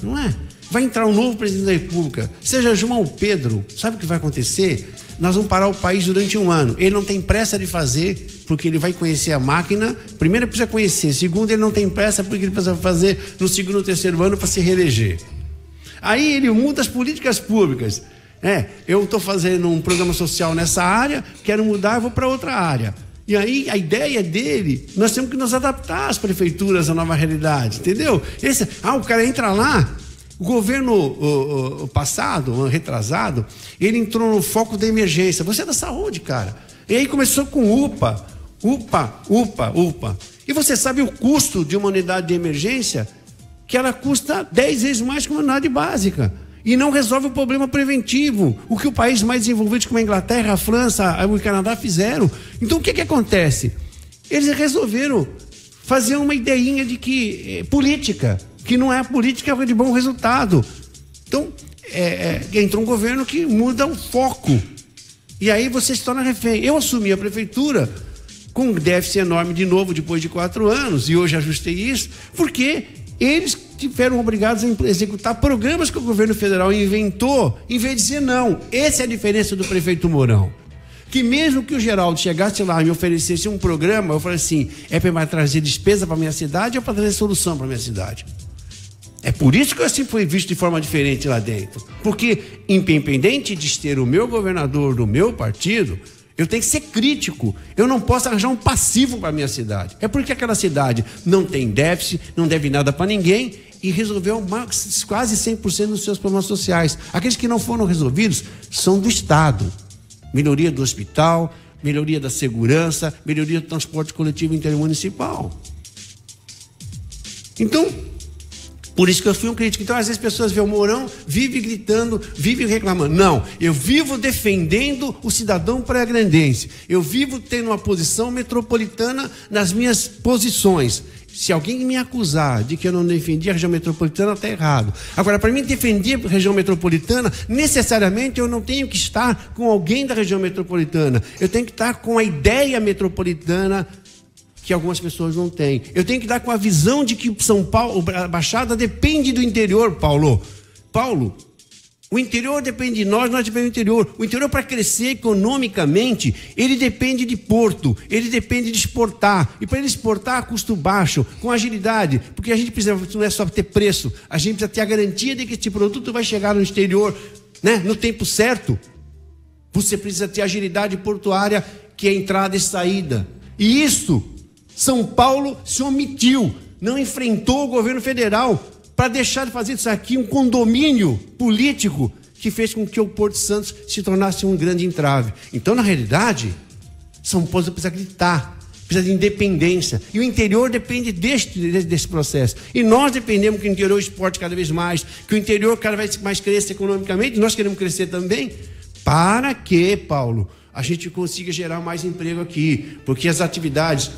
não é? Vai entrar um novo presidente da República, seja João Pedro, sabe o que vai acontecer? Nós vamos parar o país durante 1 ano. Ele não tem pressa de fazer, porque ele vai conhecer a máquina. Primeiro, ele precisa conhecer. Segundo, ele não tem pressa, porque ele precisa fazer no 2º ou 3º ano para se reeleger. Aí ele muda as políticas públicas. Eu estou fazendo um programa social nessa área, quero mudar, eu vou para outra área. E aí a ideia dele, nós temos que nos adaptar às prefeituras à nova realidade, entendeu? O cara entra lá, o governo passado, retrasado, ele entrou no foco da emergência. Você é da saúde, cara. E aí começou com UPA. E você sabe o custo de uma unidade de emergência? Que ela custa 10 vezes mais que uma unidade básica e não resolve o problema preventivo, o que o país mais desenvolvido como a Inglaterra, a França, o Canadá fizeram. Então o que que eles resolveram fazer uma ideinha de que política, que não é política de bom resultado. Então entrou um governo que muda o foco e aí você se torna refém. Eu assumi a prefeitura com um déficit enorme de novo depois de 4 anos e hoje ajustei isso, porque eles tiveram obrigados a executar programas que o governo federal inventou, em vez de dizer não. Essa é a diferença do prefeito Mourão. Que mesmo que o Geraldo chegasse lá e me oferecesse um programa, eu falei assim, é para trazer despesa para minha cidade ou para trazer solução para minha cidade? É por isso que eu assim fui visto de forma diferente lá dentro. Porque, independente de ter o meu governador do meu partido, eu tenho que ser crítico. Eu não posso arranjar um passivo para a minha cidade. É porque aquela cidade não tem déficit, não deve nada para ninguém e resolveu quase 100% dos seus problemas sociais. Aqueles que não foram resolvidos são do Estado. Melhoria do hospital, melhoria da segurança, melhoria do transporte coletivo intermunicipal. Então, por isso que eu fui um crítico. Então, às vezes, as pessoas veem o Mourão, vive gritando, vive reclamando. Não, eu vivo defendendo o cidadão praia-grandense. Eu vivo tendo uma posição metropolitana nas minhas posições. Se alguém me acusar de que eu não defendi a região metropolitana, está errado. Agora, para mim defender a região metropolitana, necessariamente eu não tenho que estar com alguém da região metropolitana. Eu tenho que estar com a ideia metropolitana que algumas pessoas não têm. Eu tenho que dar com a visão de que São Paulo, a Baixada depende do interior, Paulo, o interior depende de nós dependemos do interior. O interior, para crescer economicamente, ele depende de porto, ele depende de exportar. E para ele exportar a custo baixo, com agilidade, porque a gente precisa, não é só ter preço, a gente precisa ter a garantia de que esse produto vai chegar no exterior, né, no tempo certo. Você precisa ter agilidade portuária, que é entrada e saída. E isso, São Paulo se omitiu, não enfrentou o governo federal para deixar de fazer isso aqui um condomínio político que fez com que o Porto Santos se tornasse um grande entrave. Então, na realidade, São Paulo precisa gritar, precisa de independência. E o interior depende desse processo. E nós dependemos que o interior exporte cada vez mais, que o interior cada vez mais cresça economicamente, nós queremos crescer também. Para que, Paulo, a gente consiga gerar mais emprego aqui, porque as atividades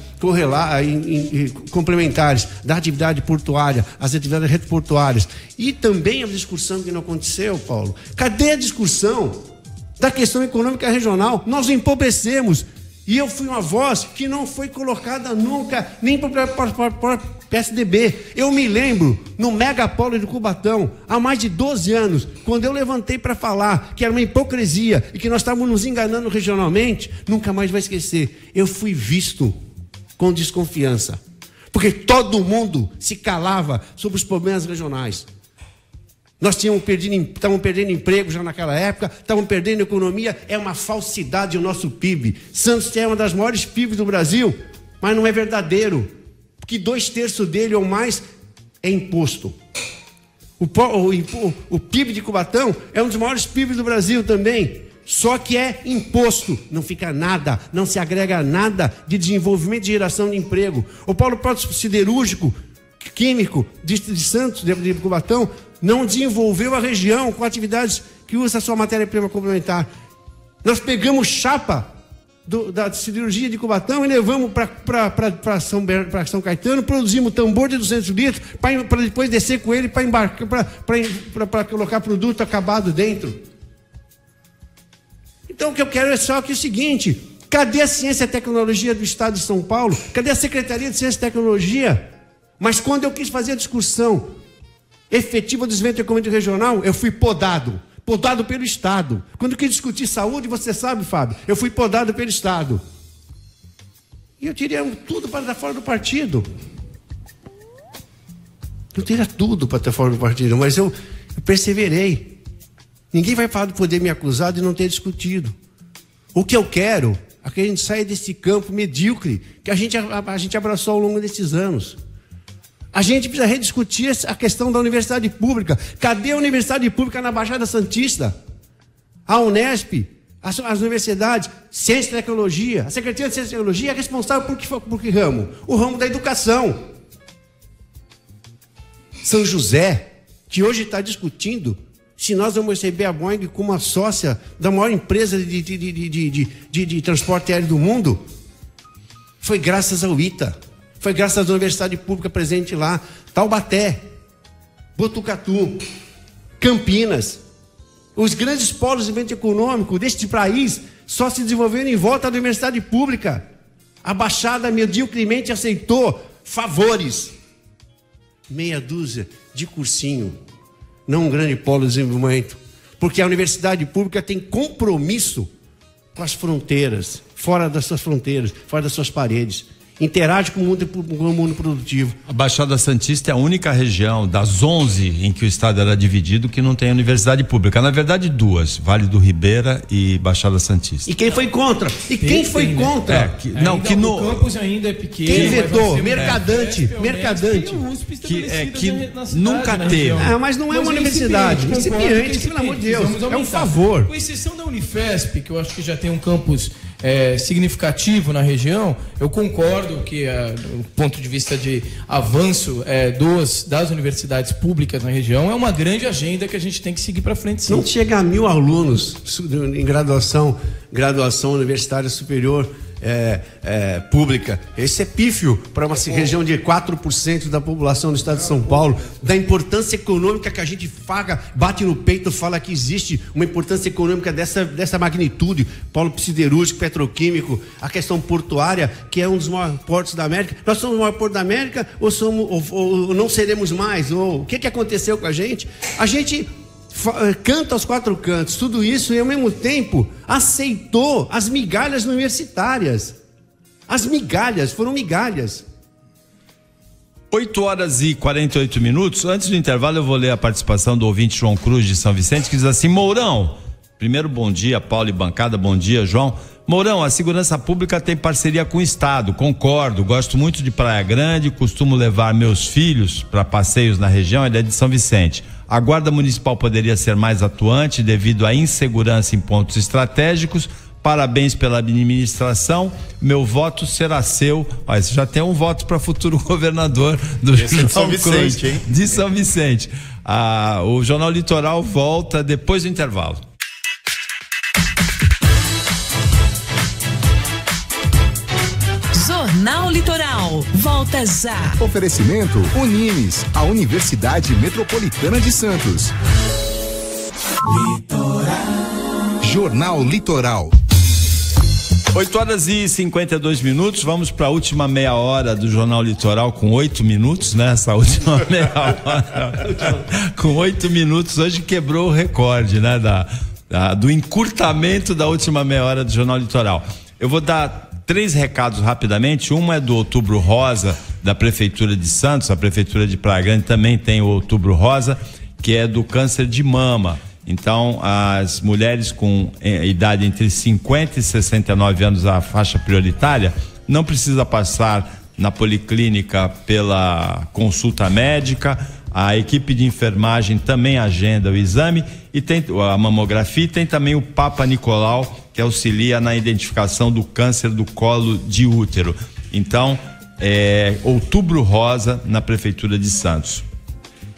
complementares da atividade portuária, as atividades retroportuárias e também a discussão que não aconteceu, Paulo. Cadê a discussão da questão econômica regional? Nós empobrecemos. E eu fui uma voz que não foi colocada nunca, nem para PSDB. Eu me lembro, no Megapolo de Cubatão, há mais de 12 anos, quando eu levantei para falar que era uma hipocrisia e que nós estávamos nos enganando regionalmente, nunca mais vai esquecer. Eu fui visto com desconfiança, porque todo mundo se calava sobre os problemas regionais. Nós estávamos perdendo emprego já naquela época, estávamos perdendo economia. É uma falsidade o nosso PIB. Santos é uma das maiores PIBs do Brasil, mas não é verdadeiro, porque 2/3 dele ou mais é imposto. O PIB de Cubatão é um dos maiores PIBs do Brasil também, só que é imposto. Não fica nada, não se agrega nada de desenvolvimento e geração de emprego. O polo siderúrgico, químico de Santos, de Cubatão, não desenvolveu a região com atividades que usa a sua matéria-prima complementar. Nós pegamos chapa da siderurgia de Cubatão e levamos para São Caetano, produzimos tambor de 200 litros para depois descer com ele para embarcar, para colocar produto acabado dentro. Então o que eu quero é só que o seguinte: cadê a ciência e tecnologia do Estado de São Paulo? Cadê a Secretaria de Ciência e Tecnologia? Mas quando eu quis fazer a discussão efetiva do desenvolvimento econômico regional, eu fui podado pelo Estado. Quando eu quis discutir saúde, você sabe, Fábio, eu fui podado pelo Estado. E eu tirei tudo para estar fora do partido. Eu tirei tudo para estar fora do partido, mas eu perseverei. Ninguém vai poder me acusar de não ter discutido. O que eu quero é que a gente saia desse campo medíocre que a gente abraçou ao longo desses anos. A gente precisa rediscutir a questão da universidade pública. Cadê a universidade pública na Baixada Santista? A Unesp, as universidades, ciência e tecnologia. A Secretaria de Ciência e Tecnologia é responsável por que ramo? O ramo da educação. São José, que hoje está discutindo se nós vamos receber a Boeing como uma sócia da maior empresa de transporte aéreo do mundo, foi graças ao ITA. Foi graças à universidade pública presente lá. Taubaté, Botucatu, Campinas. Os grandes polos de desenvolvimento econômico deste país só se desenvolveram em volta da universidade pública. A Baixada mediocremente aceitou favores. Meia dúzia de cursinho, não um grande polo de desenvolvimento. Porque a universidade pública tem compromisso com as fronteiras, fora das suas fronteiras, fora das suas paredes. Interage com o mundo produtivo. A Baixada Santista é a única região das 11 em que o estado era dividido que não tem universidade pública. Na verdade, 2, Vale do Ribeira e Baixada Santista. E quem foi contra? Quem foi contra? O campus ainda é pequeno. Quem vetou? Mercadante. Que nunca teve. Mas não é uma universidade. Incipiente, pelo amor de Deus. É um favor. Com exceção da Unifesp, que eu acho que já tem um campus significativo na região, eu concordo que, do ponto de vista de avanço das universidades públicas na região, é uma grande agenda que a gente tem que seguir para frente, sim. Não chega a 1.000 alunos em graduação universitária superior pública. Esse é pífio para uma região de 4% da população do estado de São Paulo, da importância econômica que a gente bate no peito, fala que existe uma importância econômica dessa magnitude, polo siderúrgico, petroquímico, a questão portuária, que é um dos maiores portos da América. Nós somos o maior porto da América ou não seremos mais? Ou o que aconteceu com a gente? A gente canta aos 4 cantos, tudo isso, e ao mesmo tempo aceitou as migalhas universitárias. As migalhas, foram migalhas. 8h48. Antes do intervalo, eu vou ler a participação do ouvinte João Cruz de São Vicente, que diz assim: Mourão, primeiro bom dia, Paulo e bancada, bom dia, João. Mourão, a segurança pública tem parceria com o Estado, concordo, gosto muito de Praia Grande, costumo levar meus filhos para passeios na região, ele é de São Vicente. A Guarda Municipal poderia ser mais atuante devido à insegurança em pontos estratégicos. Parabéns pela administração. Meu voto será seu. Olha, você já tem um voto para futuro governador do São Vicente, hein? De São Vicente. O Jornal Litoral volta depois do intervalo. Jornal Litoral, volta já. Oferecimento Unimes, a Universidade Metropolitana de Santos. Litoral. Jornal Litoral. 8h52, vamos para a última meia hora do Jornal Litoral com 8 minutos, né? Essa última meia hora com 8 minutos, hoje quebrou o recorde, né? Do encurtamento da última meia hora do Jornal Litoral. Eu vou dar 3 recados rapidamente. Um é do Outubro Rosa da Prefeitura de Santos. A Prefeitura de Praia Grande também tem o Outubro Rosa, que é do câncer de mama. Então, as mulheres com idade entre 50 e 69 anos, a faixa prioritária, não precisa passar na policlínica pela consulta médica. A equipe de enfermagem também agenda o exame e tem a mamografia, e tem também o Papa Nicolau, que auxilia na identificação do câncer do colo de útero. Então, Outubro Rosa na Prefeitura de Santos.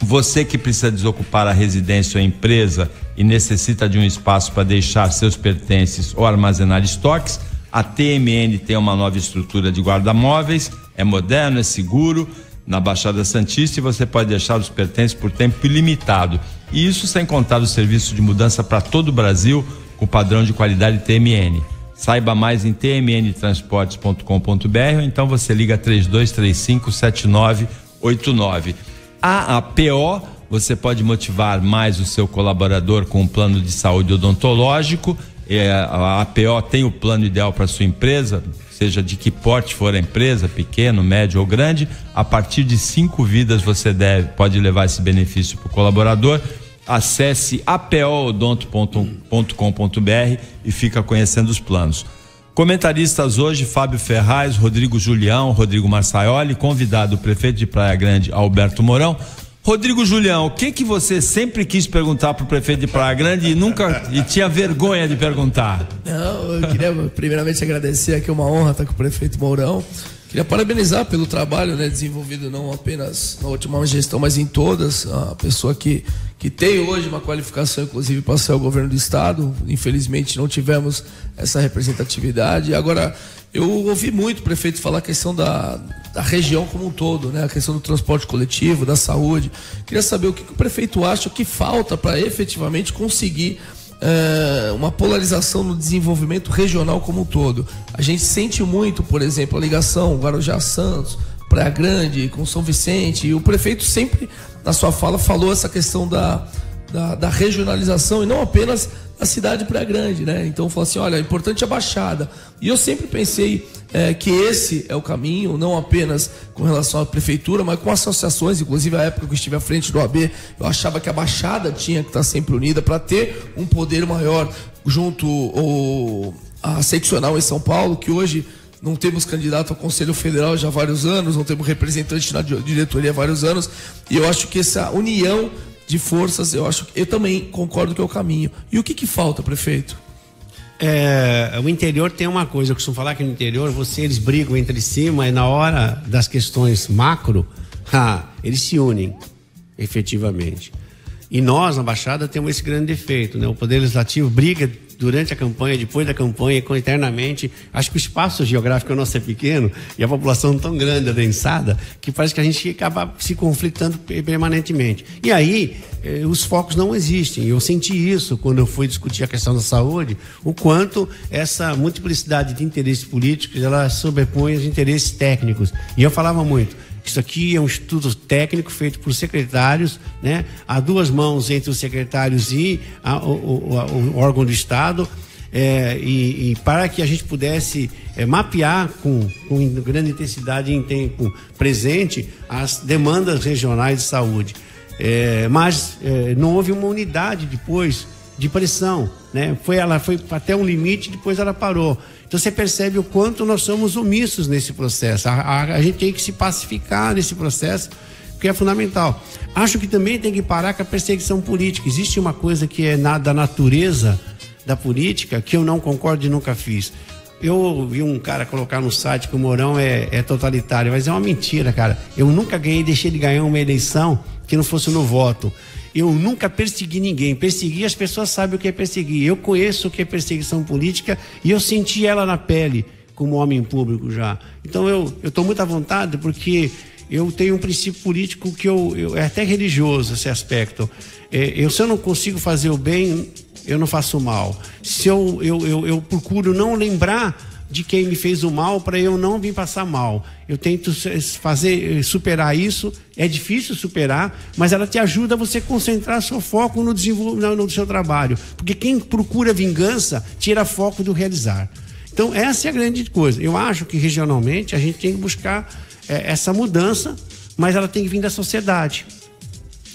Você que precisa desocupar a residência ou a empresa e necessita de um espaço para deixar seus pertences ou armazenar estoques, a TMN tem uma nova estrutura de guarda-móveis, é moderno, é seguro, na Baixada Santista, e você pode deixar os pertences por tempo ilimitado. E isso sem contar o serviço de mudança para todo o Brasil, com padrão de qualidade TMN. Saiba mais em tmntransportes.com.br ou então você liga 3235-7989. A APO, você pode motivar mais o seu colaborador com um plano de saúde odontológico. A APO tem o plano ideal para sua empresa, seja de que porte for a empresa, pequeno, médio ou grande. A partir de 5 vidas você pode levar esse benefício para o colaborador. Acesse apoodonto.com.br e fica conhecendo os planos. Comentaristas hoje: Fábio Ferraz, Rodrigo Julião, Rodrigo Marçaioli, convidado o prefeito de Praia Grande, Alberto Mourão. Rodrigo Julião, o que você sempre quis perguntar para o prefeito de Praia Grande e tinha vergonha de perguntar? Não, eu queria primeiramente agradecer aqui, uma honra estar com o prefeito Mourão. Queria parabenizar pelo trabalho, né, desenvolvido não apenas na última gestão, mas em todas. A pessoa que tem hoje uma qualificação, inclusive, para ser o governo do estado. Infelizmente não tivemos essa representatividade. Agora, eu ouvi muito o prefeito falar a questão da região como um todo, né? A questão do transporte coletivo, da saúde. Queria saber o que o prefeito acha que falta para efetivamente conseguir uma polarização no desenvolvimento regional como um todo. A gente sente muito, por exemplo, a ligação Guarujá-Santos, Praia Grande com São Vicente, e o prefeito sempre, na sua fala, falou essa questão da regionalização e não apenas a cidade de Praia Grande, né? Então falou assim, olha, é importante a Baixada. E eu sempre pensei que esse é o caminho, não apenas com relação à prefeitura, mas com associações. Inclusive, a época que eu estive à frente do AB, eu achava que a Baixada tinha que estar sempre unida para ter um poder maior junto à seccional em São Paulo, que hoje não temos candidato ao Conselho Federal já há vários anos, não temos representante na diretoria há vários anos, e eu acho que essa união de forças, eu também concordo que é o caminho. E o que falta, prefeito? O interior tem uma coisa, eu costumo falar que no interior eles brigam entre si, mas na hora das questões macro, eles se unem, efetivamente. E nós, na Baixada, temos esse grande defeito, né? O Poder Legislativo briga durante a campanha, depois da campanha, eternamente. Acho que o espaço geográfico nosso é pequeno e a população tão grande, adensada, que parece que a gente acaba se conflitando permanentemente. E aí, os focos não existem. Eu senti isso quando eu fui discutir a questão da saúde, o quanto essa multiplicidade de interesses políticos, ela sobrepõe os interesses técnicos. E eu falava muito, isso aqui é um estudo técnico feito por secretários, né? Há 2 mãos entre os secretários e o órgão do Estado, e para que a gente pudesse mapear com grande intensidade em tempo presente as demandas regionais de saúde. Mas não houve uma unidade depois de pressão, né? Ela foi até um limite, depois ela parou. Então você percebe o quanto nós somos omissos nesse processo. A gente tem que se pacificar nesse processo, porque é fundamental. Acho que também tem que parar com a perseguição política. Existe uma coisa que é da natureza da política, que eu não concordo e nunca fiz. Eu ouvi um cara colocar no site que o Mourão é totalitário, mas é uma mentira, cara. Eu nunca deixei de ganhar uma eleição que não fosse no voto. Eu nunca persegui ninguém. Perseguir, as pessoas sabem o que é perseguir. Eu conheço o que é perseguição política e eu senti ela na pele como homem público já. Então eu estou muito à vontade, porque eu tenho um princípio político que é até religioso esse aspecto. Se eu não consigo fazer o bem, eu não faço o mal. Se eu procuro não lembrar de quem me fez o mal para eu não vir passar mal. Eu tento superar isso. É difícil superar, mas ela te ajuda a você concentrar seu foco no seu trabalho. Porque quem procura vingança tira foco do realizar. Então, essa é a grande coisa. Eu acho que regionalmente a gente tem que buscar essa mudança, mas ela tem que vir da sociedade.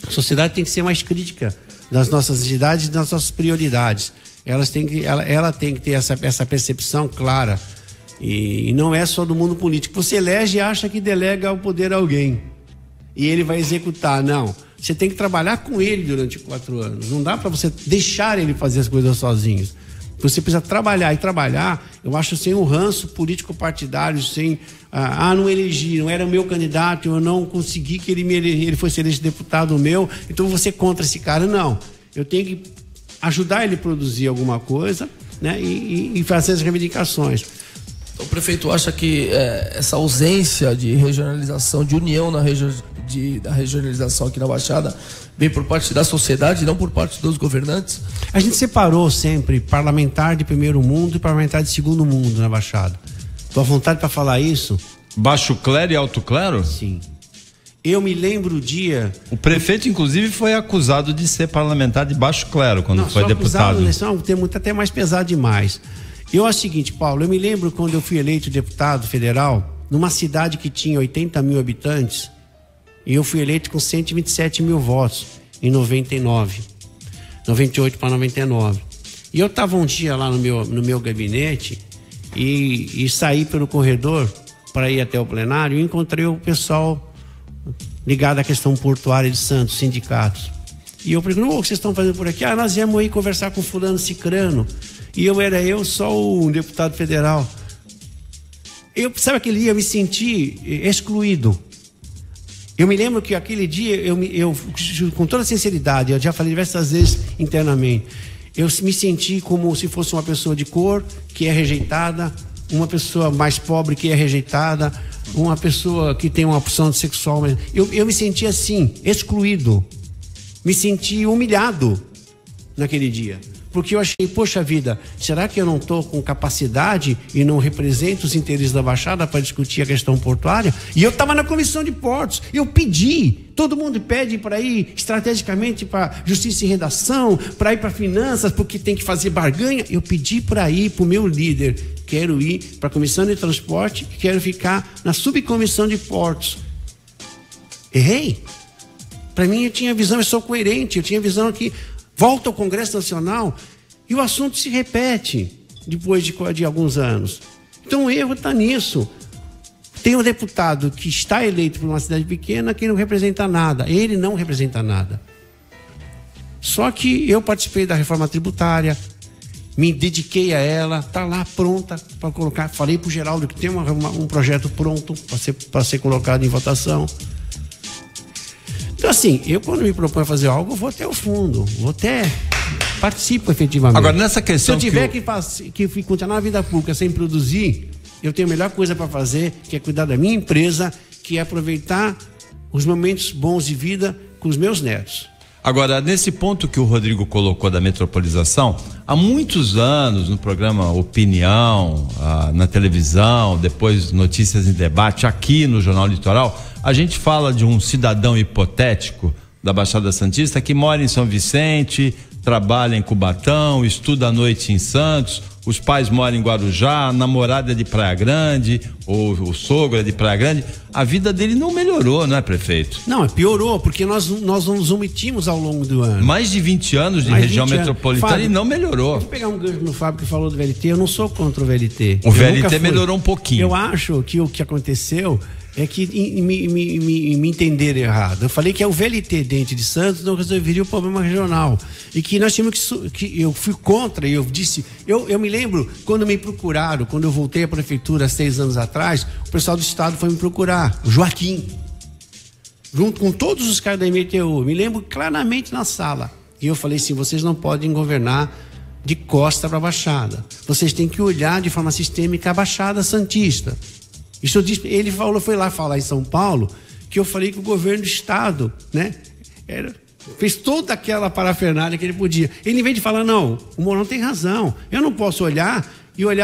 A sociedade tem que ser mais crítica das nossas necessidades e das nossas prioridades. Ela tem que ter essa percepção clara. E não é só do mundo político. Você elege e acha que delega o poder a alguém. E ele vai executar. Não. Você tem que trabalhar com ele durante 4 anos. Não dá para você deixar ele fazer as coisas sozinho. Você precisa trabalhar e trabalhar, eu acho, sem um ranço político-partidário, sem... não elegi, não era o meu candidato, eu não consegui que ele fosse eleito deputado meu, então você contra esse cara. Não. Eu tenho que ajudar ele a produzir alguma coisa, né, e fazer as reivindicações. O prefeito acha que essa ausência de regionalização, de união da regionalização aqui na Baixada, vem por parte da sociedade, não por parte dos governantes? A gente separou sempre parlamentar de primeiro mundo e parlamentar de segundo mundo na Baixada. Tô à vontade para falar isso? Baixo clero e alto clero? Sim. Eu me lembro o dia... O prefeito, inclusive, foi acusado de ser parlamentar de baixo clero quando foi deputado. Não, é um termo até mais pesado demais. Eu acho o seguinte, Paulo, eu me lembro quando eu fui eleito deputado federal, numa cidade que tinha 80 mil habitantes, e eu fui eleito com 127 mil votos em 98 para 99. E eu estava um dia lá no meu gabinete e saí pelo corredor para ir até o plenário e encontrei o pessoal ligado à questão portuária de Santos, sindicatos. E eu perguntei: o que vocês estão fazendo por aqui? Nós viemos aí conversar com fulano cicrano. E eu só um deputado federal. Sabe aquele dia eu me senti excluído. Eu me lembro que aquele dia, eu com toda sinceridade, eu já falei diversas vezes internamente, eu me senti como se fosse uma pessoa de cor que é rejeitada, uma pessoa mais pobre que é rejeitada, uma pessoa que tem uma opção sexual. Eu me senti assim, excluído. Me senti humilhado naquele dia. Porque eu achei, poxa vida, será que eu não estou com capacidade e não represento os interesses da Baixada para discutir a questão portuária? E eu estava na comissão de portos, eu pedi, todo mundo pede para ir estrategicamente para justiça e redação, para ir para finanças, porque tem que fazer barganha. Eu pedi para ir para o meu líder, quero ir para a comissão de transporte, quero ficar na subcomissão de portos. Errei. Para mim eu tinha visão, eu sou coerente, eu tinha visão que volta ao Congresso Nacional e o assunto se repete depois de alguns anos. Então o erro está nisso. Tem um deputado que está eleito por uma cidade pequena que não representa nada. Ele não representa nada. Só que eu participei da reforma tributária, me dediquei a ela, está lá pronta para colocar. Falei para o Geraldo que tem um projeto pronto para ser colocado em votação. Então, assim, eu quando me proponho fazer algo, eu vou até o fundo, participo efetivamente. Agora, nessa questão. Se eu tiver que continuar a vida pública sem produzir, eu tenho a melhor coisa para fazer, que é cuidar da minha empresa, que é aproveitar os momentos bons de vida com os meus netos. Agora, nesse ponto que o Rodrigo colocou da metropolização, há muitos anos no programa Opinião, na televisão, depois Notícias em Debate, aqui no Jornal Litoral, a gente fala de um cidadão hipotético da Baixada Santista que mora em São Vicente, trabalha em Cubatão, estuda à noite em Santos, os pais moram em Guarujá, a namorada é de Praia Grande, ou o sogro é de Praia Grande. A vida dele não melhorou, não é, prefeito? Não, piorou, porque nós nos omitimos ao longo do ano. Mais de 20 anos de região metropolitana e não melhorou. Vou pegar um gancho no Fábio que falou do VLT, eu não sou contra o VLT. O VLT melhorou um pouquinho. Eu acho que o que aconteceu é que me entenderam errado. Eu falei que o VLT dentro de Santos não resolveria o problema regional. E que nós tínhamos que eu fui contra, e eu disse, eu me lembro quando me procuraram, quando eu voltei à prefeitura 6 anos atrás, o pessoal do estado foi me procurar, o Joaquim, junto com todos os caras da MTU, me lembro claramente na sala. E eu falei assim, vocês não podem governar de costa para Baixada. Vocês têm que olhar de forma sistêmica a Baixada Santista. Isso ele foi lá falar em São Paulo, que eu falei que o governo do estado, né, fez toda aquela parafernália que ele podia. Ele, em vez de falar, não, o Mourão tem razão, eu não posso olhar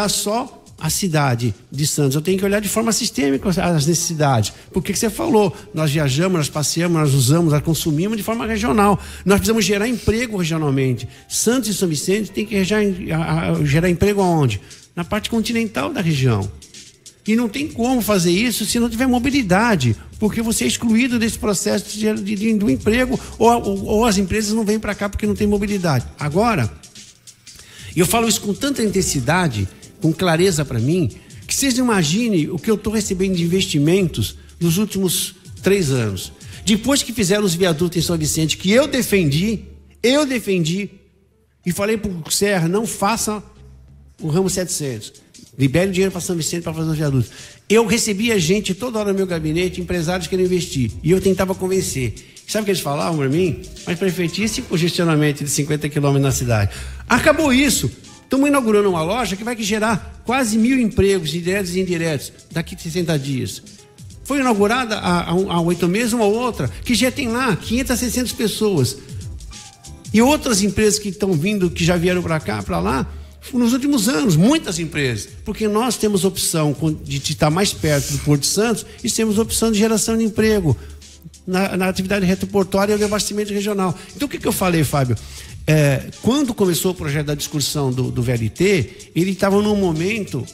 só a cidade de Santos, eu tenho que olhar de forma sistêmica as necessidades. Porque que você falou, nós viajamos, nós passeamos, nós usamos, nós consumimos de forma regional. Nós precisamos gerar emprego regionalmente. Santos e São Vicente tem que gerar emprego aonde? Na parte continental da região. E não tem como fazer isso se não tiver mobilidade, porque você é excluído desse processo do emprego, ou as empresas não vêm para cá porque não tem mobilidade. Agora, eu falo isso com tanta intensidade, com clareza para mim, que vocês imaginem o que eu estou recebendo de investimentos nos últimos 3 anos. Depois que fizeram os viadutos em São Vicente, que eu defendi, e falei para o Serra, não faça o ramo 700, libere o dinheiro para São Vicente para fazer os viadutos. Eu recebia gente toda hora no meu gabinete, empresários querendo investir, e eu tentava convencer. Sabe o que eles falavam para mim? Mas prefeito, esse congestionamento de 50 quilômetros na cidade? Acabou isso. Estamos inaugurando uma loja que vai gerar quase 1.000 empregos, diretos e indiretos, daqui a 60 dias. Foi inaugurada há 8 meses uma outra, que já tem lá 500 a 600 pessoas. E outras empresas que estão vindo, que já vieram para cá, para lá, nos últimos anos, muitas empresas. Porque nós temos opção de estar mais perto do Porto de Santos e temos opção de geração de emprego na atividade retroportuária e no abastecimento regional. Então, o que eu falei, Fábio? Quando começou o projeto da discussão do VLT, ele estava num momento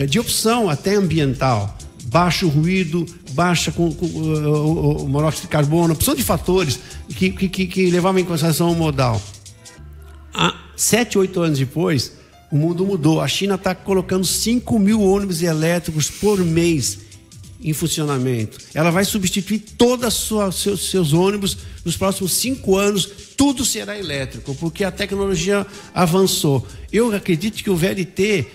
de opção até ambiental, baixo ruído, baixa com monóxido de carbono, opção de fatores que levavam em consideração o modal. Há 7, 8 anos depois, o mundo mudou. A China está colocando 5.000 ônibus elétricos por mês em funcionamento. Ela vai substituir todos os seus ônibus nos próximos 5 anos. Tudo será elétrico, porque a tecnologia avançou. Eu acredito que o VLT,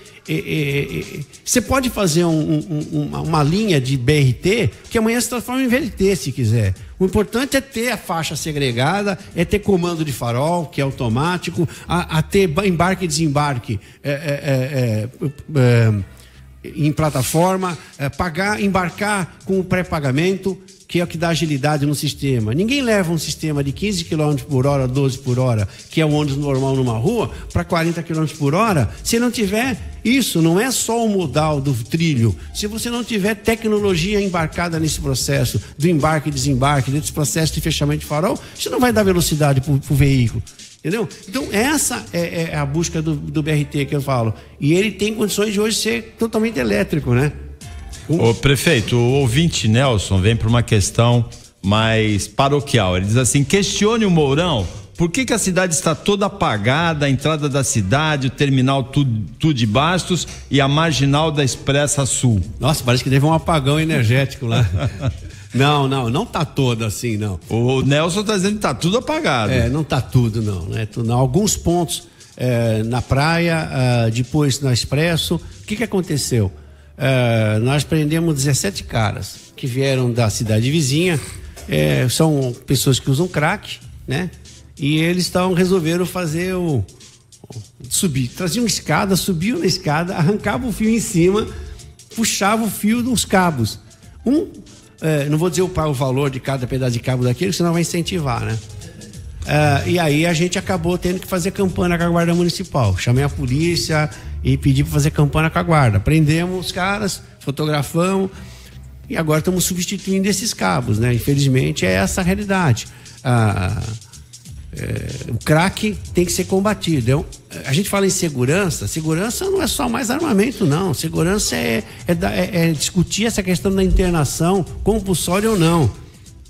você pode fazer uma linha de BRT que amanhã se transforma em VLT, se quiser. O importante é ter a faixa segregada, é ter comando de farol, que é automático, a ter embarque e desembarque em plataforma, embarcar com o pré-pagamento, que é o que dá agilidade no sistema. Ninguém leva um sistema de 15 km por hora, 12 por hora, que é o ônibus normal numa rua, para 40 km por hora, se não tiver isso. Não é só o modal do trilho. Se você não tiver tecnologia embarcada nesse processo do embarque e desembarque, desse processo de fechamento de farol, você não vai dar velocidade para o veículo. Entendeu? Então, essa é a busca do BRT que eu falo. E ele tem condições de hoje ser totalmente elétrico, né? Ô prefeito, o ouvinte Nelson vem para uma questão mais paroquial. Ele diz assim: questione o Mourão, por que a cidade está toda apagada, a entrada da cidade, o terminal tudo de Bastos e a marginal da Expressa Sul? Nossa, parece que teve um apagão energético lá. Não tá toda assim, não. O Nelson tá dizendo que tá tudo apagado. Não tá tudo, não. Não. Alguns pontos na praia, depois na Expresso. O que aconteceu? Nós prendemos 17 caras que vieram da cidade vizinha. São pessoas que usam crack, né? E eles resolveram fazer subir. Traziam escada, subiam na escada, arrancavam o fio em cima, puxavam o fio dos cabos. Não vou dizer o valor de cada pedaço de cabo daquele, senão vai incentivar, né? E aí a gente acabou tendo que fazer campanha com a Guarda Municipal. Chamei a polícia e pedi para fazer campanha com a Guarda. Prendemos os caras, fotografamos e agora estamos substituindo esses cabos, né? Infelizmente é essa a realidade. O crack tem que ser combatido. A gente fala em segurança não é só mais armamento, não. Segurança é discutir essa questão da internação, compulsória ou não,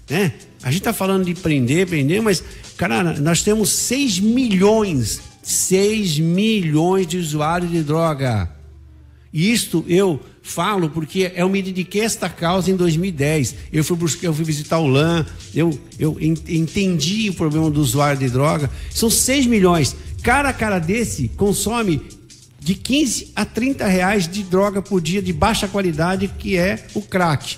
né? A gente está falando de prender, mas, cara, nós temos 6 milhões de usuários de droga. E isto eu falo porque eu me dediquei a esta causa em 2010. Eu fui visitar o LAN, eu entendi o problema do usuário de droga. São 6 milhões. Cara desse consome de 15 a 30 reais de droga por dia de baixa qualidade, que é o crack.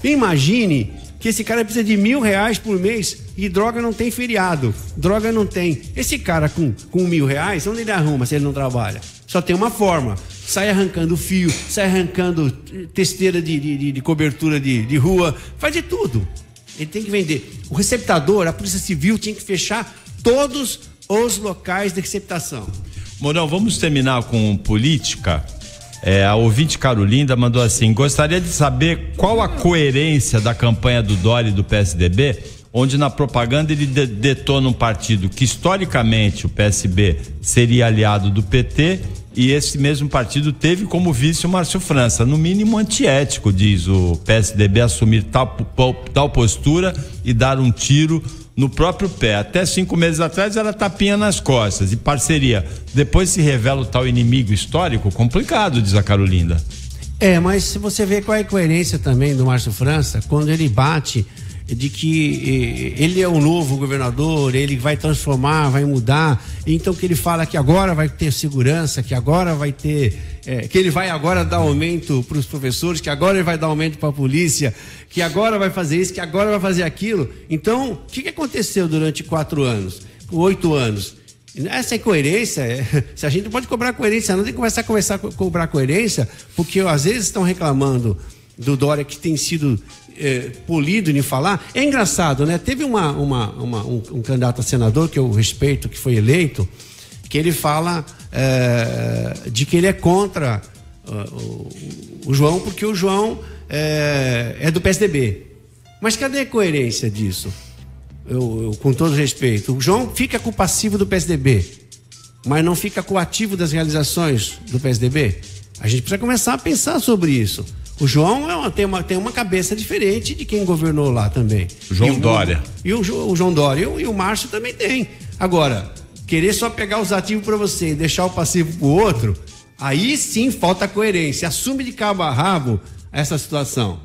Imagine que esse cara precisa de R$1.000 por mês e droga não tem feriado, droga não tem. Esse cara com R$1.000, onde ele arruma se ele não trabalha? Só tem uma forma: sai arrancando fio, sai arrancando testeira de cobertura de rua, faz de tudo. Ele tem que vender. O receptador, a Polícia Civil tinha que fechar todos os locais de receptação. Mourão, vamos terminar com política. A ouvinte Carolinda mandou assim: gostaria de saber qual a coerência da campanha do Dória e do PSDB, onde na propaganda ele detona um partido que historicamente o PSB seria aliado do PT, e esse mesmo partido teve como vice o Márcio França. No mínimo antiético, diz o PSDB, assumir tal postura e dar um tiro no próprio pé. Até 5 meses atrás era tapinha nas costas e parceria. Depois se revela o tal inimigo histórico, complicado, diz a Carolinda. Mas se você vê qual é a coerência também do Márcio França, quando ele bate de que ele é o novo governador, ele vai transformar, vai mudar, então que ele fala que agora vai ter segurança, que agora vai ter, que ele vai agora dar aumento para os professores, que agora ele vai dar aumento para a polícia, que agora vai fazer isso, que agora vai fazer aquilo. Então, o que aconteceu durante 4 anos, 8 anos? Essa incoerência, se a gente não pode cobrar coerência, não tem que começar a cobrar coerência, porque às vezes estão reclamando do Dória, que tem sido polido em falar. É engraçado, né? Teve um candidato a senador que eu respeito, que foi eleito, que ele fala de que ele é contra o João, porque o João é do PSDB. Mas cadê a coerência disso? Eu, com todo respeito, o João fica com o passivo do PSDB, mas não fica com o ativo das realizações do PSDB. A gente precisa começar a pensar sobre isso. O João tem uma cabeça diferente de quem governou lá também. João Dória. O João Dória e o Márcio também tem. Agora, querer só pegar os ativos para você e deixar o passivo pro outro, aí sim falta coerência. Assume de cabo a rabo essa situação.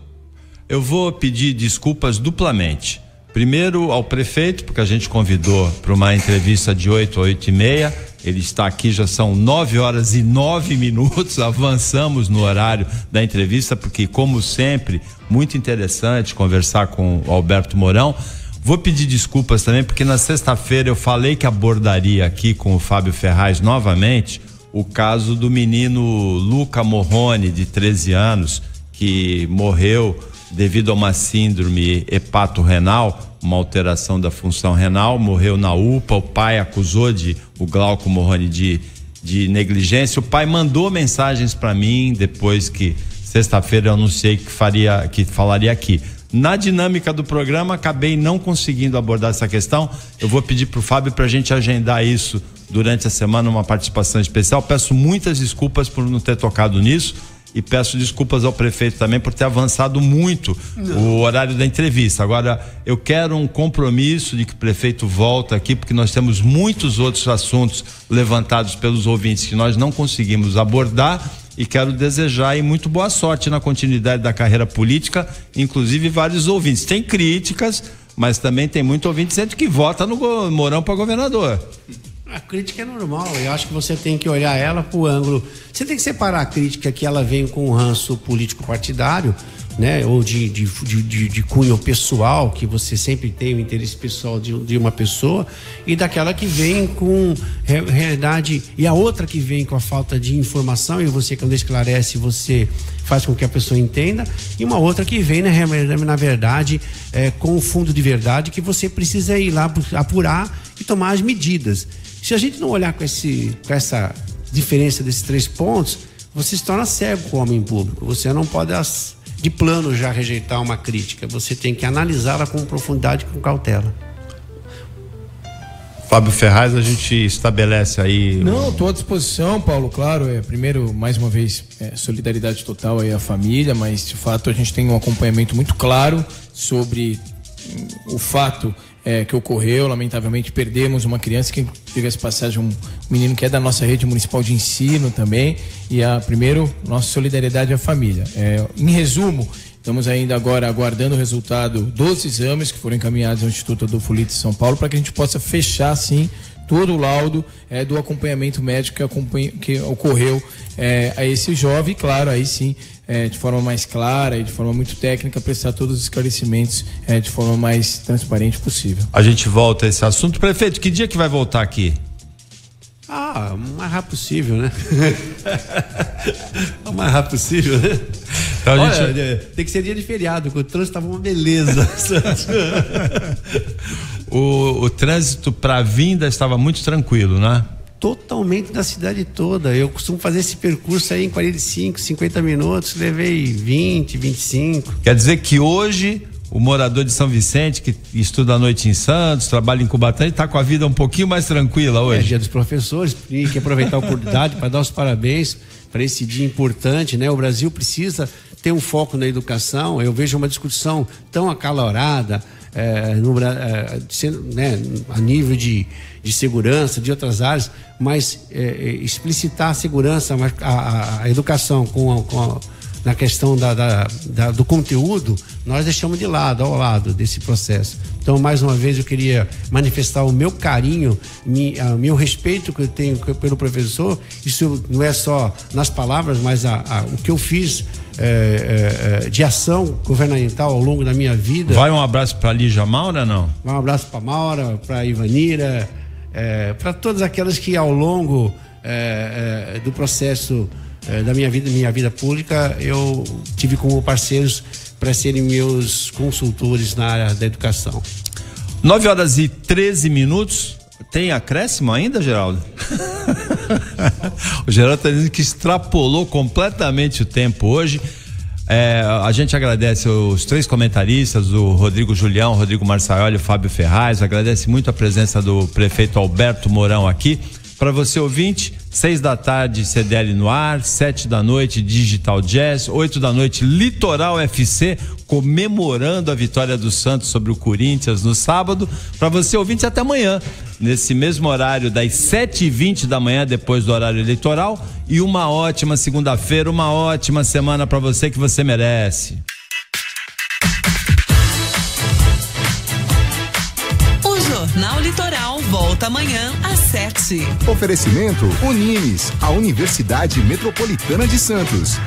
Eu vou pedir desculpas duplamente. Primeiro ao prefeito, porque a gente convidou para uma entrevista de 8 a 8h30. Ele está aqui, já são 9h09, avançamos no horário da entrevista, porque, como sempre, muito interessante conversar com o Alberto Mourão. Vou pedir desculpas também, porque na sexta-feira eu falei que abordaria aqui com o Fábio Ferraz novamente o caso do menino Luca Morrone, de 13 anos, que morreu devido a uma síndrome hepatorrenal, uma alteração da função renal, morreu na UPA. O pai acusou o Glauco Morrone de negligência. O pai mandou mensagens para mim depois que sexta-feira eu anunciei que falaria aqui. Na dinâmica do programa, acabei não conseguindo abordar essa questão. Eu vou pedir pro Fábio pra gente agendar isso durante a semana, uma participação especial. Peço muitas desculpas por não ter tocado nisso. E peço desculpas ao prefeito também por ter avançado muito o horário da entrevista. Agora, eu quero um compromisso de que o prefeito volta aqui, porque nós temos muitos outros assuntos levantados pelos ouvintes que nós não conseguimos abordar, e quero desejar aí muito boa sorte na continuidade da carreira política, inclusive vários ouvintes. Tem críticas, mas também tem muito ouvinte dizendo que vota no Mourão para governador. A crítica é normal, eu acho que você tem que olhar ela pro ângulo. Você tem que separar a crítica que ela vem com um ranço político partidário, né? Ou de cunho pessoal, que você sempre tem o interesse pessoal de uma pessoa, e daquela que vem com realidade, e a outra que vem com a falta de informação, e você, quando esclarece, você faz com que a pessoa entenda, e uma outra que vem, né, na verdade, com o fundo de verdade, que você precisa ir lá apurar e tomar as medidas. Se a gente não olhar com essa diferença desses 3 pontos, você se torna cego com o homem público. Você não pode, de plano, já rejeitar uma crítica. Você tem que analisá-la com profundidade e com cautela. Fábio Ferraz, a gente estabelece aí... Não, estou à disposição, Paulo, claro. Primeiro, mais uma vez, solidariedade total aí à família, mas de fato a gente tem um acompanhamento muito claro sobre o fato que ocorreu. Lamentavelmente perdemos uma criança que, diga-se de passagem, um menino que é da nossa rede municipal de ensino também, e primeiro, nossa solidariedade à família. Em resumo, estamos ainda agora aguardando o resultado dos exames que foram encaminhados ao Instituto Adolfo Lutz de São Paulo, para que a gente possa fechar, sim, todo o laudo do acompanhamento médico que ocorreu a esse jovem, e claro, aí sim, de forma mais clara e de forma muito técnica, prestar todos os esclarecimentos de forma mais transparente possível. A gente volta a esse assunto. Prefeito, que dia que vai voltar aqui? O mais rápido possível, né? O mais rápido possível, né? Então, tem que ser dia de feriado, porque o trânsito estava uma beleza. O trânsito para a vinda estava muito tranquilo, né? totalmente da cidade toda. Eu costumo fazer esse percurso aí em 45, 50 minutos, levei 20, 25. Quer dizer que hoje o morador de São Vicente, que estuda à noite em Santos, trabalha em Cubatão, está com a vida um pouquinho mais tranquila hoje? É dia dos professores, e que aproveitar a oportunidade para dar os parabéns para esse dia importante, né? O Brasil precisa ter um foco na educação. Eu vejo uma discussão tão acalorada a nível de segurança, de outras áreas, mas explicitar a segurança, a educação na questão do conteúdo, nós deixamos de lado, ao lado desse processo. Então, mais uma vez, eu queria manifestar o meu carinho, o meu respeito que eu tenho pelo professor. Isso não é só nas palavras, mas o que eu fiz de ação governamental ao longo da minha vida. Vai um abraço para a Lígia Maura, não? Um abraço para a Maura, para a Ivanira, para todas aquelas que ao longo do processo da minha vida pública eu tive como parceiros para serem meus consultores na área da educação. 9h13. Tem acréscimo ainda, Geraldo? O Geraldo está dizendo que extrapolou completamente o tempo hoje. A gente agradece os 3 comentaristas, o Rodrigo Julião, o Rodrigo Marçaioli e o Fábio Ferraz. Agradece muito a presença do prefeito Alberto Mourão aqui. Para você ouvinte, 6 da tarde CDL no ar, 7 da noite Digital Jazz, 8 da noite Litoral FC, comemorando a vitória do Santos sobre o Corinthians no sábado. Para você ouvinte, até amanhã, nesse mesmo horário das 7h20 da manhã, depois do horário eleitoral. E uma ótima segunda-feira, uma ótima semana para você que você merece. Jornal Litoral volta amanhã às 7h. Oferecimento Unines, a Universidade Metropolitana de Santos.